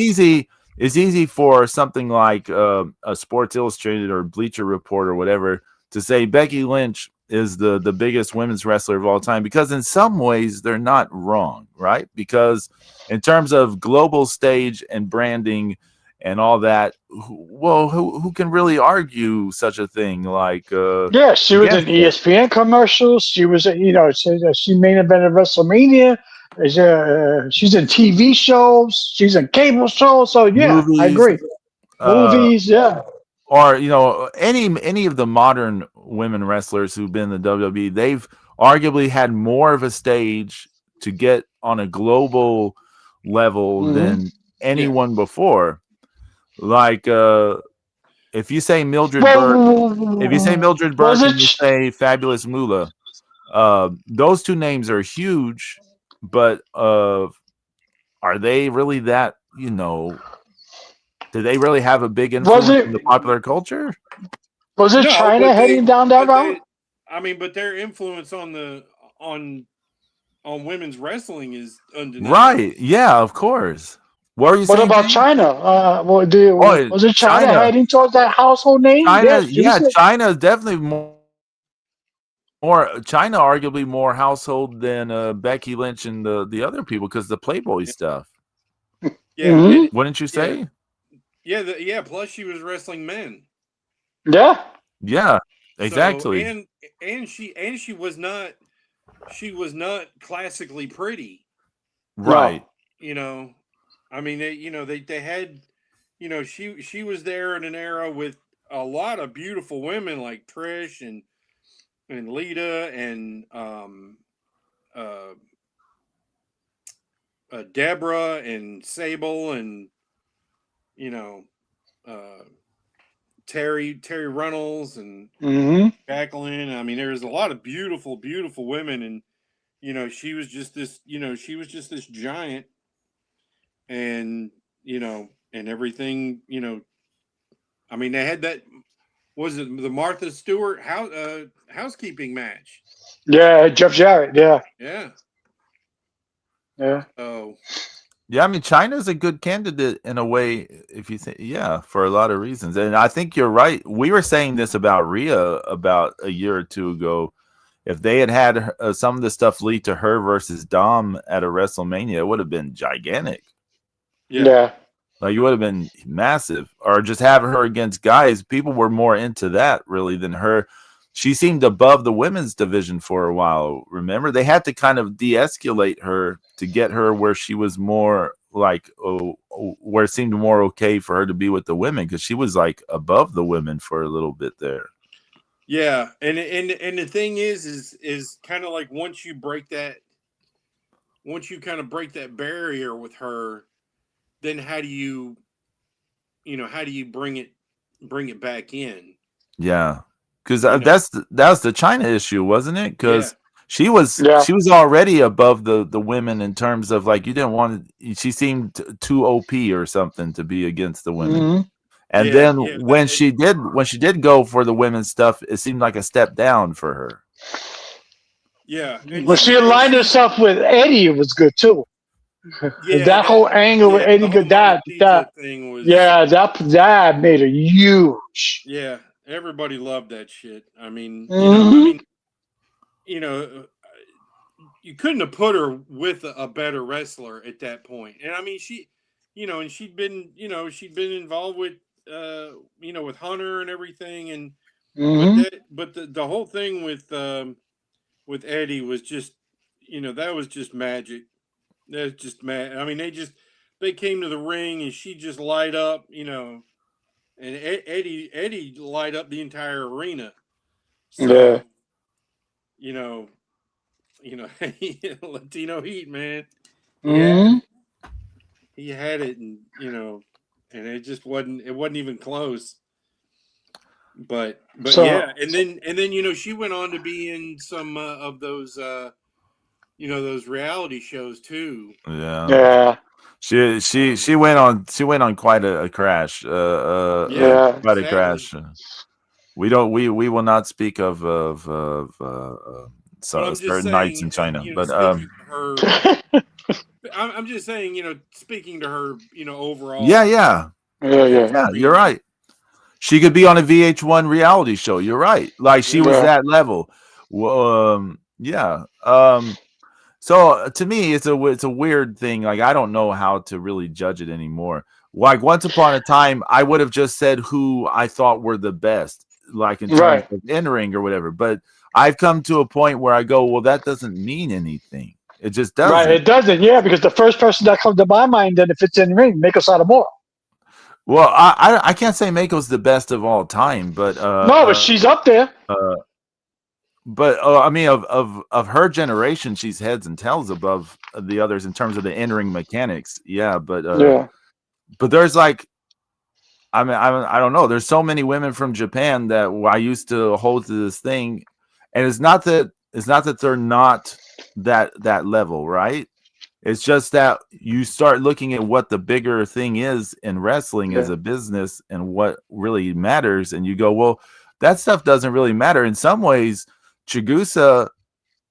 B: it's easy for something like a Sports Illustrated or Bleacher Report or whatever to say Becky Lynch is the biggest women's wrestler of all time, because in some ways they're not wrong, right? Because in terms of global stage and branding and all that, who can really argue such a thing like
A: Yeah, she was in
B: against that?
A: ESPN commercials. She was, she main evented WrestleMania. She's in TV shows. She's in cable shows. So yeah, I
B: Movies,
A: agree.
B: uh,
A: Movies, yeah.
B: or any of the modern women wrestlers who've been in the WWE, they've arguably had more of a stage to get on a global level
A: Hmm.
B: than
C: Yeah,
B: anyone before. Like if you say Mildred Burke, if you say
A: Well,
B: Mildred
A: was
B: Burke
A: it?
B: and you say Fabulous Moolah, those two names are huge, but are they really that? Do they really have a big
A: Was
B: influence in
A: it?
B: the popular culture?
A: Was it
C: no,
A: China heading down that route?
C: I mean, but their influence on on women's wrestling is undeniable.
B: Right. Yeah, of course. What were you
A: What
B: saying,
A: about
B: James?
A: China?
B: Oh,
A: Was it China
B: China.
A: heading towards that household name?
B: China,
A: Yeah, she was.
B: yeah, China is definitely more China arguably more household than Becky Lynch and the other people because the Playboy
C: Yeah,
B: stuff.
C: yeah,
A: Hmm.
C: and
B: Wouldn't you
C: yeah,
B: say?
C: yeah. Plus, she was wrestling men.
A: Yeah.
B: Yeah,
C: So
B: exactly.
C: she was not classically pretty.
B: Right.
A: No.
C: You know, I mean, they had, she was there in an era with a lot of beautiful women like Trish and Lita and uh, Deborah and Sable and you know uh, Terry Runnels and
A: Hmm.
C: Jacqueline. I mean, there was a lot of beautiful women, and she was just this, she was just this giant, and and everything. I mean, they had that. Was it the Martha Stewart housekeeping match?
A: Yeah, Jeff Jarrett. Yeah.
C: Yeah.
A: Yeah.
C: So
B: Yeah, I mean China's a good candidate in a way if you think, yeah, for a lot of reasons. And I think you're right. We were saying this about Rhea about a year or two ago. If they had some of the stuff lead to her versus Dom at a WrestleMania, it would have been gigantic.
C: yeah,
A: Yeah.
B: Like it would have been massive. Or just have her against guys. People were more into that really than her. She seemed above the women's division for a while. Remember, they had to kind of de-escalate her to get her where she was more like where it seemed more okay for her to be with the women because she was like above the women for a little bit there.
C: yeah. And the thing is kind of like once you kind of break that barrier with her, then how do you bring it back in?
B: Yeah, because
C: You know,
B: that was the China issue, wasn't it?
C: yeah,
B: Because she
A: Yeah.
B: was already above the women in terms of like you didn't want to, she seemed too OP or something to be against the women.
A: Hmm.
B: And then when she did go for the women's stuff, it seemed like a step down for her.
C: yeah, and
A: When she aligned herself with Eddie, it was good too. That whole angle with Eddie
C: the whole Mama
A: Gaddad,
C: Pizza thing was,
A: yeah, that made her huge.
C: yeah, everybody loved that shit. I mean,
A: Hmm.
C: you know, you couldn't have put her with a better wrestler at that point. And I mean, and she'd been involved with, with Hunter and everything. And,
A: Mm-hmm.
C: But the whole thing with Eddie was just, that was just magic. That's just mad. I mean, they came to the ring and she just light up, and Eddie light up the entire arena.
A: Yeah.
C: So, you know, Latino heat, man. He had
A: Mm-hmm.
C: it. He had it, and and it wasn't even close. But
A: So
C: yeah, and then she went on to be in some of those those reality shows too.
B: Yeah.
A: yeah,
B: She went on quite a crash.
C: Yeah,
A: yeah,
B: Quite a
C: sadly.
B: crash. We will not speak
C: But I'm just
B: certain nights in
C: saying,
B: China, but
C: speaking to her, I'm just saying, speaking to her,
B: yeah,
C: overall,
B: yeah,
A: yeah, yeah,
C: I
B: yeah. You're
C: mean,
B: right. She could be on a VH1 reality show. You're right. Like she was
C: yeah,
A: yeah.
B: that level. Yeah. So to me, it's a weird thing. Like I don't know how to really judge it anymore. Like once upon a time, I would have just said who I thought were the best, like in terms
A: Right,
B: of in ring or whatever. But I've come to a point where I go, well, that doesn't mean anything. It just
A: right.
B: doesn't.
A: It doesn't. Yeah, because the first person that comes to my mind, then if it's in ring, Mako Satomura.
B: Well, I can't say Mako's the best of all time,
A: No, but she's up there.
B: but I mean, of her generation, she's heads and tails above the others in terms of the in ring mechanics. Yeah,
A: Yeah,
B: but there's like, I mean, I don't know. There's so many women from Japan that I used to hold to this thing, and it's not that they're not that level, right? It's just that you start looking at what the bigger thing is in wrestling as
A: yeah,
B: a business and what really matters, and you go, well, that stuff doesn't really matter. In some ways, Chigusa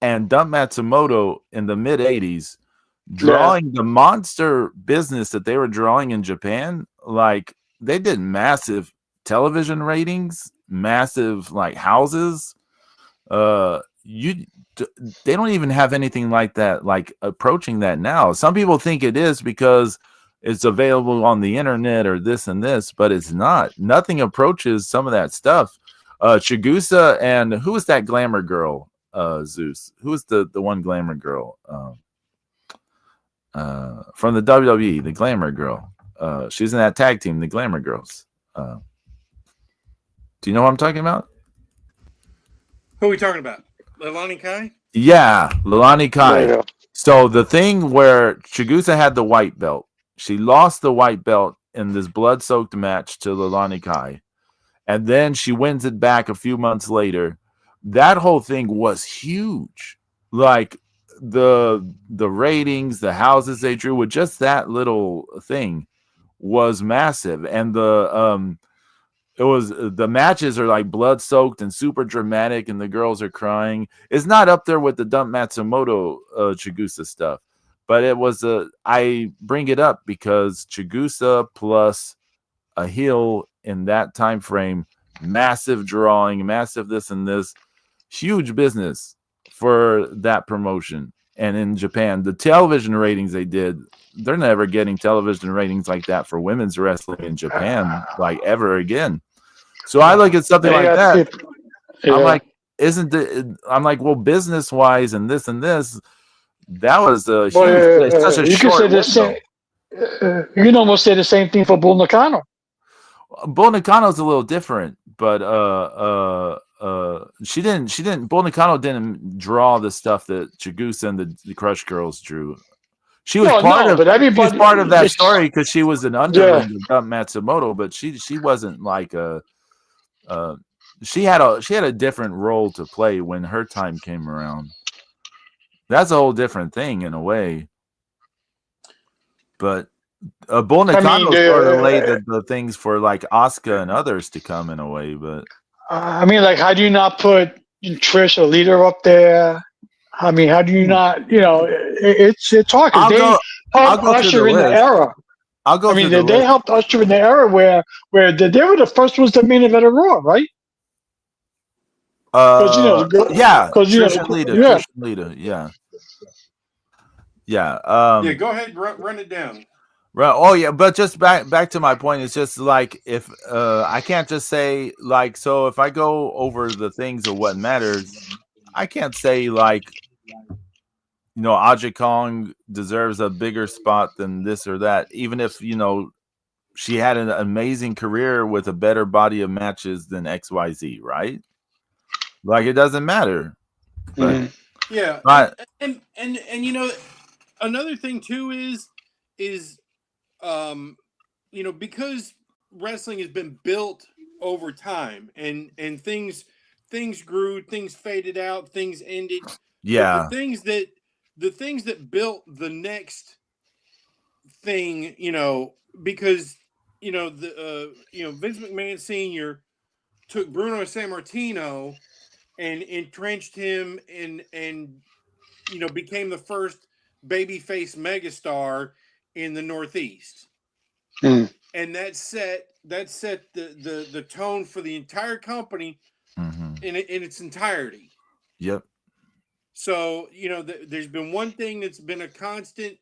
B: and Dump Matsumoto in the mid '80s,
A: yeah,
B: drawing the monster business that they were drawing in Japan, like they did massive television ratings, massive like houses. You they don't even have anything like that, like approaching that now. Some people think it is because it's available on the internet or this and this, but it's not. Nothing approaches some of that stuff. Chigusa and who was that glamour girl? Zeus. Who was the one glamour girl? From the WWE, the glamour girl. She's in that tag team, the Glamour Girls. Do you know what I'm talking about?
C: who are we talking about? Leilani Kai?
B: Yeah, Leilani Kai.
A: yeah,
B: So the thing where Chigusa had the white belt, she lost the white belt in this blood-soaked match to Leilani Kai, and then she wins it back a few months later. That whole thing was huge. Like the ratings, the houses they drew with just that little thing was massive, and the matches are like blood soaked and super dramatic, and the girls are crying. It's not up there with the Dump Matsumoto Chigusa stuff, but it was I bring it up because Chigusa plus a heel in that time frame, massive drawing, massive this and this, huge business for that promotion. And in Japan, the television ratings they did, they're never getting television ratings like that for women's wrestling in Japan, like ever again. So I look at something
A: and you
B: like
A: got
B: that.
A: people.
B: I'm
A: Yeah.
B: like, I'm like, well, business wise and this, that was a
A: Well,
B: huge, it's such a
A: you can say
B: short
A: the same.
B: window.
A: You can almost say the same thing for Bull Nakano.
B: Bull Nakano's a little different, but Bull Nakano didn't draw the stuff that Chigusa and the Crush Girls drew. She was
A: Well,
B: part
A: no,
B: of
A: but everybody.
B: that
A: It's
B: story because she was an
A: yeah.
B: underling of Dump Matsumoto, but she wasn't like uh she had a different role to play when her time came around. That's a whole different thing in a way. But Bull
A: I mean,
B: Nakano sort of laid the things for like Asuka and others to come in a way, but
A: like, how do you not put Trish, a leader, up there? I mean, how do you not? It's hard because
B: I'll
A: they
B: go I'll
A: helped
B: go through the
A: usher in the
B: list.
A: era.
B: I'll go
A: I
B: through
A: mean,
B: the
A: they
B: list.
A: helped usher in the era where they were the first ones to main event a Raw, right? Because
B: Yeah,
A: because
B: Trish and Lita,
A: yeah.
B: yeah. Yeah.
C: Yeah, go ahead, run it down.
B: Right. Oh yeah, but just back to my point. It's just like if I can't just say like, so if I go over the things of what matters, I can't say like, Aja Kong deserves a bigger spot than this or that, even if she had an amazing career with a better body of matches than XYZ, right? Like it doesn't matter. But
C: Yeah,
B: not
C: and another thing too is because wrestling has been built over time, and things grew, things faded out, things ended, but
B: yeah.
C: the things that built the next thing, because the Vince McMahon Sr. took Bruno Sammartino and entrenched him and became the first babyface megastar in the Northeast. And that set the tone for the entire company in its entirety.
B: Yep.
C: So there's been one thing that's been a constant,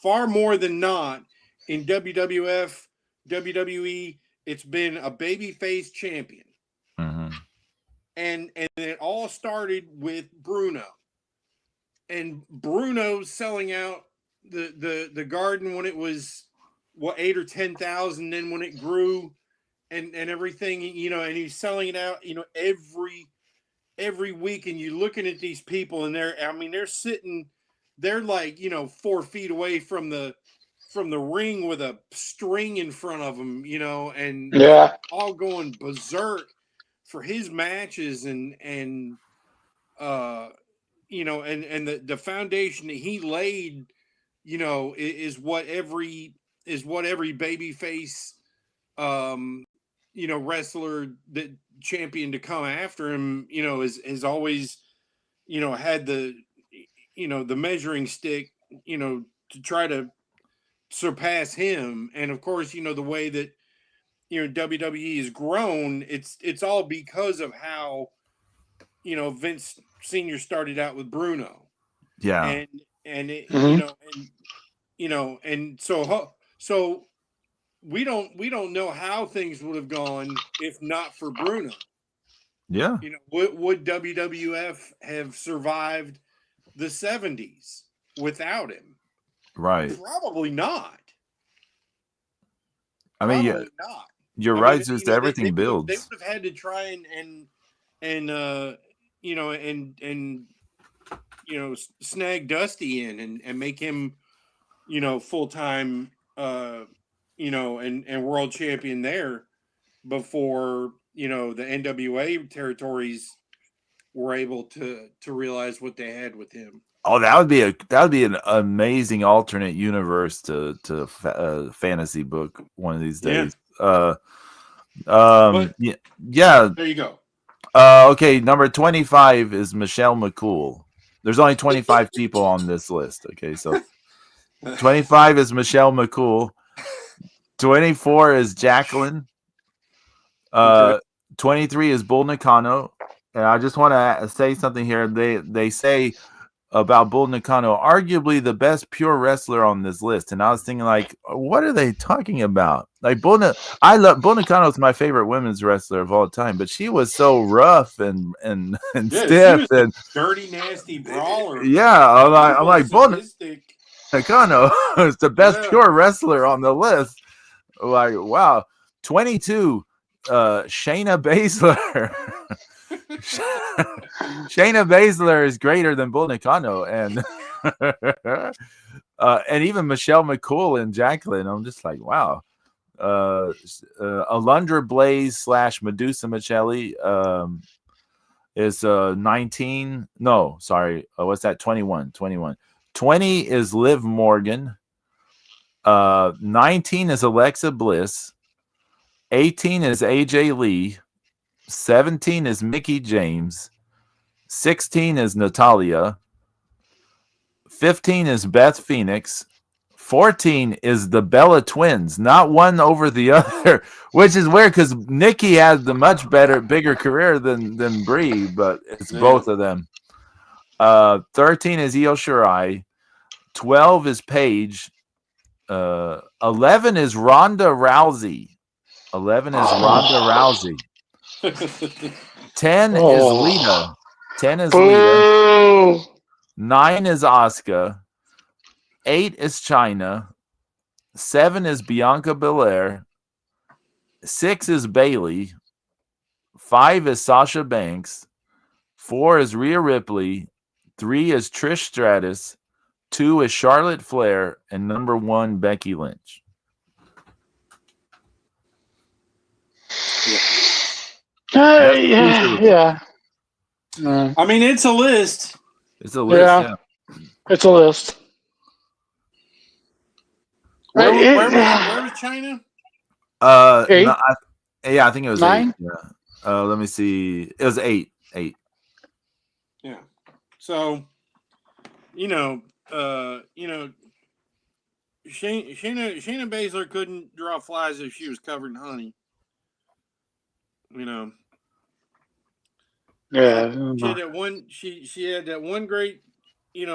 C: far more than not, in WWF, WWE. It's been a babyface champion, and it all started with Bruno, and Bruno selling out the Garden when it was 8 or 10,000. Then when it grew and everything, and he's selling it out, every week. And you're looking at these people, and they're sitting, they're like 4 feet away from the ring with a string in front of them, and all going berserk for his matches, and the foundation that he laid, is what every babyface, wrestler that champion to come after him, is always, had the measuring stick, to try to surpass him. And of course, the way that WWE has grown, it's all because of how Vince Sr. started out with Bruno.
B: Yeah.
C: And and so we don't know how things would have gone if not for Bruno.
B: Yeah.
C: Would WWF have survived the 70s without him?
B: Right.
C: Probably not.
B: I mean,
C: Probably not.
B: You're right. Just everything builds.
C: They would have had to try and snag Dusty in and make him, full time, and world champion there before the NWA territories were able to realize what they had with him.
B: Oh, that would be an amazing alternate universe to fantasy book one of these days.
C: Yeah.
B: Yeah.
C: There you go.
B: Okay, number 25 is Michelle McCool. There's only 25 people on this list. Okay, so 25 is Michelle McCool. 24 is Jacqueline. 23 is Bull Nakano. And I just want to say something here. They say about Bull Nakano, arguably the best pure wrestler on this list. And I was thinking, like, what are they talking about? Like, Bull Nakano is my favorite women's wrestler of all time, but she was so rough and stiff and
C: dirty, nasty brawler.
B: Yeah, I'm like Bull Nakano is the best pure wrestler on the list. Like, wow. 22, Shayna Baszler. Shayna Baszler is greater than Bull Nakano, and even Michelle McCool and Jacqueline. I'm just like, wow. Alundra Blaze / Medusa Michelli is 19. No, sorry. What's that? 21. 20 is Liv Morgan. 19 is Alexa Bliss. 18 is AJ Lee. 17 is Mickey James. 16 is Natalia. 15 is Beth Phoenix. 14 is the Bella Twins, not one over the other, which is weird because Nikki has the much bigger career than Brie, but it's both of them. 13 is Io Shirai. 12 is Paige. 11 is Ronda Rousey. 11 is Ronda Rousey. 10 is Lita. 10 is Lita.
A: Boo.
B: 9 is Asuka. 8 is China. 7 is Bianca Belair. 6 is Bailey. 5 is Sasha Banks. 4 is Rhea Ripley. 3 is Trish Stratus. 2 is Charlotte Flair. And number 1, Becky Lynch.
A: Yeah.
C: I mean, it's a list.
B: It's a list, yeah.
A: It's a list.
C: Where was China?
A: 8?
B: No, I think it was
A: 9?
B: 8. Yeah. Let me see. It was 8. 8.
C: Yeah. So, Shayna Baszler couldn't draw flies if she was covered in honey.
A: Yeah.
C: She had that one. She had that one great,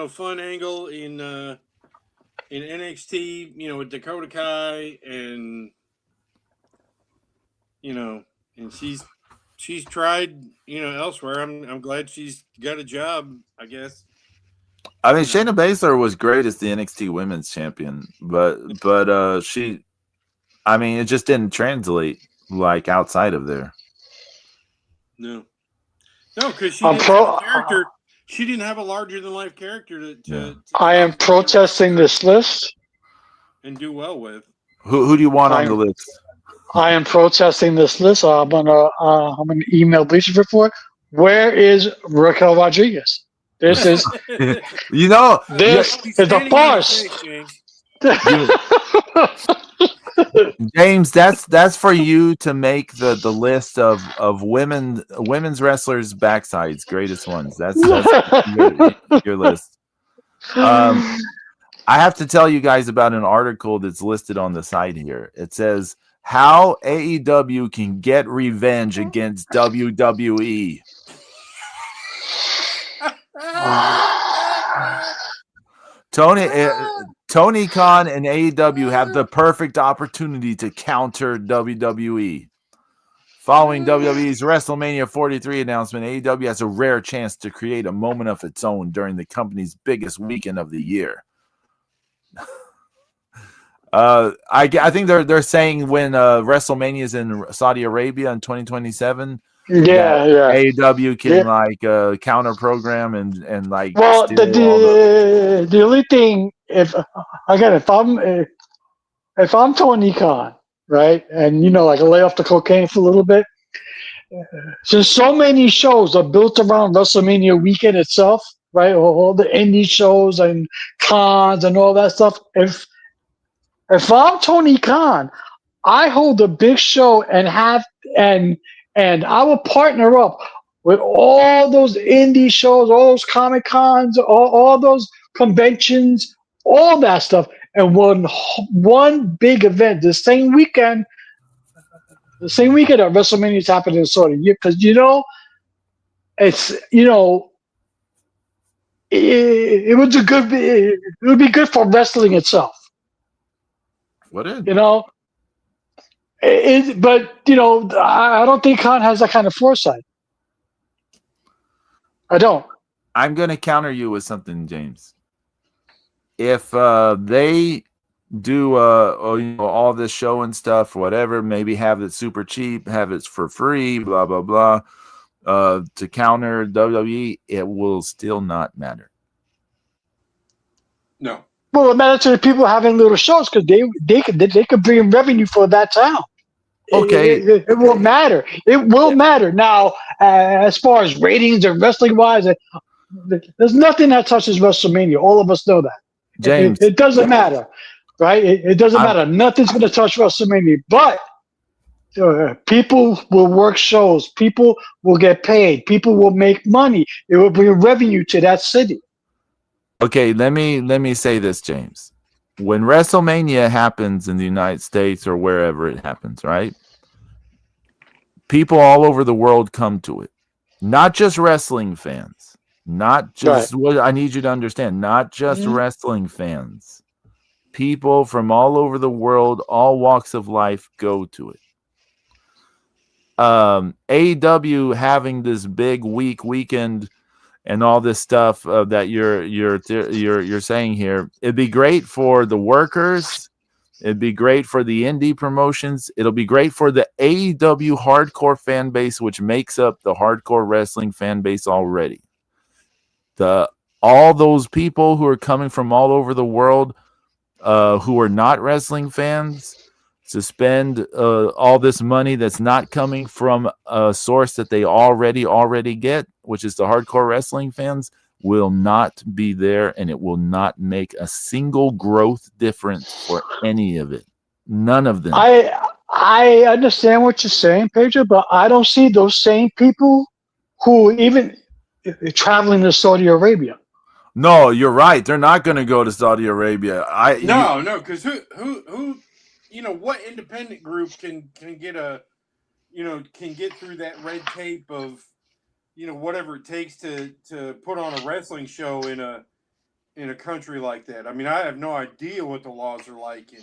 C: fun angle in NXT. With Dakota Kai and and she's tried elsewhere. I'm glad she's got a job. I guess.
B: I mean, Shayna Baszler was great as the NXT Women's Champion, but she, I mean, it just didn't translate like outside of there.
C: No, because she didn't have a character. She didn't have a larger than life character to
A: I am protesting this list
C: and do well with.
B: Who do you want on the list?
A: I am protesting this list. I'm gonna email Bleacher Report. Where is Raquel Rodriguez? This is this is a farce.
B: James, that's for you to make the list of women's wrestlers' backsides, greatest ones. That's your list. I have to tell you guys about an article that's listed on the site here. It says how AEW can get revenge against WWE. Tony Khan and AEW have the perfect opportunity to counter WWE. Following WWE's WrestleMania 43 announcement, AEW has a rare chance to create a moment of its own during the company's biggest weekend of the year. I think they're saying when WrestleMania is in Saudi Arabia in 2027. AEW can counter program and like.
A: Well, the only thing, if I'm Tony Khan, right, and like lay off the cocaine for a little bit, since so many shows are built around WrestleMania weekend itself, right, all the indie shows and cons and all that stuff. If I'm Tony Khan, I hold a big show and I will partner up with all those indie shows, all those Comic Cons, all those conventions, all that stuff, and one big event the same weekend that WrestleMania is happening in Saudi, because it's it would be good for wrestling itself.
B: What is?
A: But I don't think Khan has that kind of foresight. I don't.
B: I'm going to counter you with something, James. If they do all this show and stuff, whatever, maybe have it super cheap, have it for free, blah blah blah, to counter WWE, it will still not matter.
C: No.
A: Well, it matters to the people having little shows because they could bring revenue for that town.
B: Okay,
A: it will matter. It will matter. Now, as far as ratings and wrestling wise, there's nothing that touches WrestleMania. All of us know that.
B: James,
A: it doesn't matter, right? It doesn't matter. Nothing's going to touch WrestleMania. But people will work shows. People will get paid. People will make money. It will bring revenue to that city.
B: Okay, let me say this, James. When WrestleMania happens in the United States or wherever it happens, right? People all over the world come to it. Not just wrestling fans. Not just what I need you to understand. Not just wrestling fans. people from all over the world, all walks of life, go to it. AEW having this big weekend and all this stuff that you're saying here, it'd be great for the workers. It'd be great for the indie promotions. It'll be great for the AEW hardcore fan base, which makes up the hardcore wrestling fan base already. All those people who are coming from all over the world, who are not wrestling fans, to spend all this money that's not coming from a source that they already get, which is the hardcore wrestling fans, will not be there, and it will not make a single growth difference for any of it. None of them.
A: I understand what you're saying, Pedro, but I don't see those same people who even traveling to Saudi Arabia.
B: No, you're right. They're not going to go to Saudi Arabia.
C: No, because who, what independent group can get can get through that red tape of, whatever it takes to put on a wrestling show in a country like that. I mean, I have no idea what the laws are like in.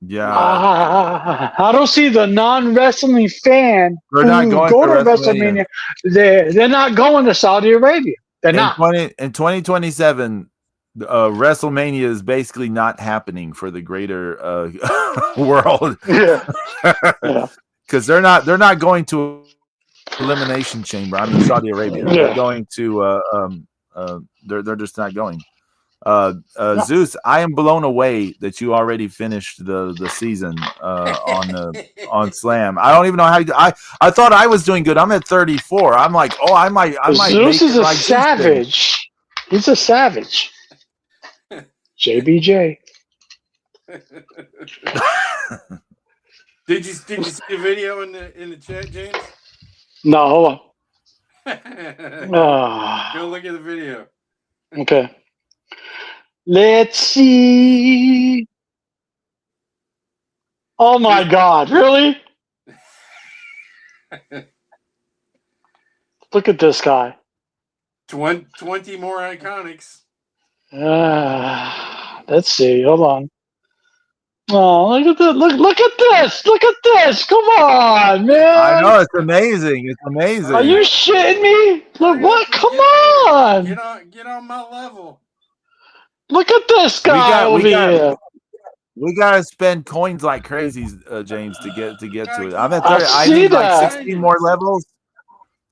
B: Yeah,
A: I don't see the non-wrestling fan
B: they're
A: who
B: not going
A: go
B: to
A: to WrestleMania. They're not going to Saudi Arabia. They're not.
B: In 2027, WrestleMania is basically not happening for the greater world.
A: Yeah.
B: Because they're not going to Elimination Chamber. I'm in Saudi Arabia.
A: Yeah.
B: They're going to they're just not going. Zeus, I am blown away that you already finished the season on Slam. I don't even know how I thought I was doing good. I'm at 34. I'm like, oh, I might
A: Zeus
B: make
A: is
B: it
A: a
B: like
A: savage. He's a savage. JBJ.
C: Did you see the video in the chat, James?
A: No, hold
C: on. Go look at the video.
A: Okay. Let's see. Oh my God! Really? Look at this guy.
C: 20 more Iconics.
A: Let's see. Hold on. Oh, look at this! Look at this! Look at this! Come on, man!
B: I know, it's amazing. It's amazing.
A: Are you shitting me? Look, what? Come on!
C: Get on my level.
A: Look at this guy over here.
B: We gotta spend coins like crazy, James, to get to it. I'm at 30.
A: I
B: need
A: that.
B: Like 60 more levels.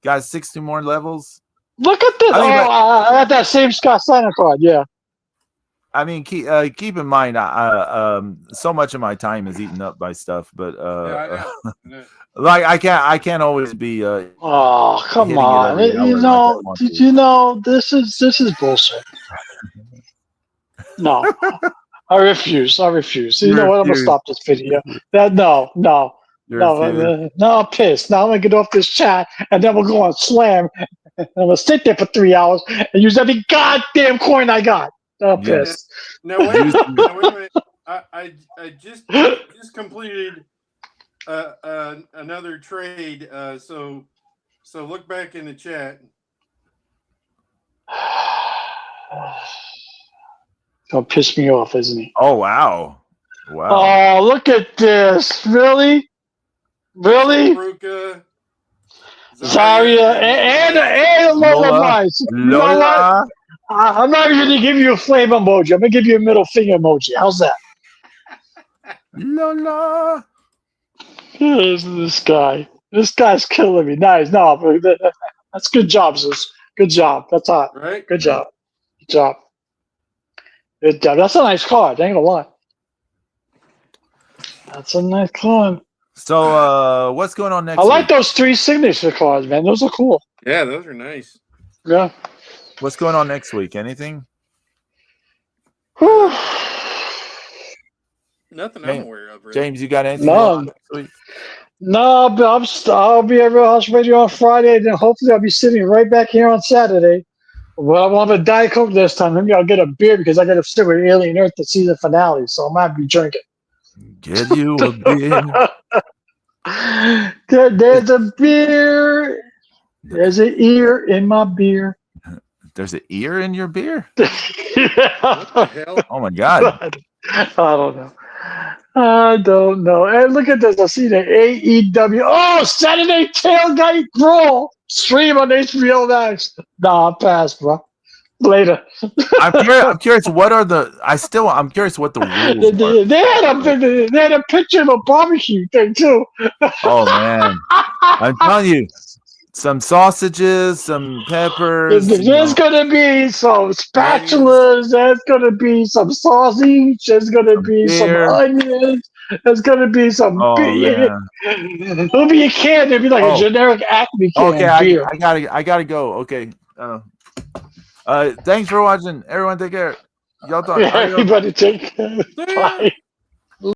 B: Guys, 60 more levels.
A: Look at this! I got that same Scott Steiner card. Yeah.
B: I mean, keep in mind, so much of my time is eaten up by stuff, but like I can't always be.
A: Oh, come on! This is bullshit. No, I refuse. You know what? I'm gonna stop this video. No, I'm pissed. Now I'm gonna get off this chat, and then we'll go on Slam, and I'm gonna sit there for 3 hours and use every goddamn coin I got. I'm pissed.
C: No, wait a minute. I just completed another trade. So look back in the chat.
A: Gonna piss me off, isn't he?
B: Oh wow!
A: Oh, look at this! Really?
C: Ruka,
A: Zarya and Lola. You know what? I'm not even gonna give you a flame emoji. I'm gonna give you a middle finger emoji. How's that?
B: Lola.
A: This guy. This guy's killing me. Nice. No, that's good job, Zeus. Good job. That's hot.
C: Right?
A: Good job. Good job. Good job. That's a nice card. I ain't gonna lie. That's a nice card.
B: So, what's going on next
A: I like those 3 signature cards, man. Those are cool.
C: Yeah, those are nice.
A: Yeah.
B: What's going on next week? Anything?
C: Nothing I'm aware of. Really.
B: James, you got anything?
A: No.
B: Next week?
A: No, but I'll be at Real House Radio on Friday, then hopefully I'll be sitting right back here on Saturday. Well, I won't have a Diet Coke this time. Maybe I'll get a beer because I got to sit with Alien Earth the season finale, so I might be drinking.
B: Get you a beer.
A: There's a beer. There's an ear in my beer.
B: There's an ear in your beer?
C: What the hell?
B: Oh my God.
A: I don't know. I don't know. And look at this. I see the AEW. Oh, Saturday Tailgate Brawl stream on HBO Max. Nah, I'll pass, bro. Later.
B: I'm curious. I'm curious what the rules are.
A: They had a picture of a barbecue thing too.
B: Oh man, I'm telling you, some sausages, some peppers.
A: There's gonna be some spatulas. There's gonna be some sausage. There's gonna be some
B: beer.
A: onions. There's gonna be some
B: Oh
A: beer.
B: man.
A: It'll be a can. It'll be like a
B: Oh.
A: generic Acme can
B: Okay,
A: beer.
B: I gotta go. Okay. Thanks for watching. Everyone, take care. Y'all talk.
A: Everybody take care.
C: See ya.
A: Bye.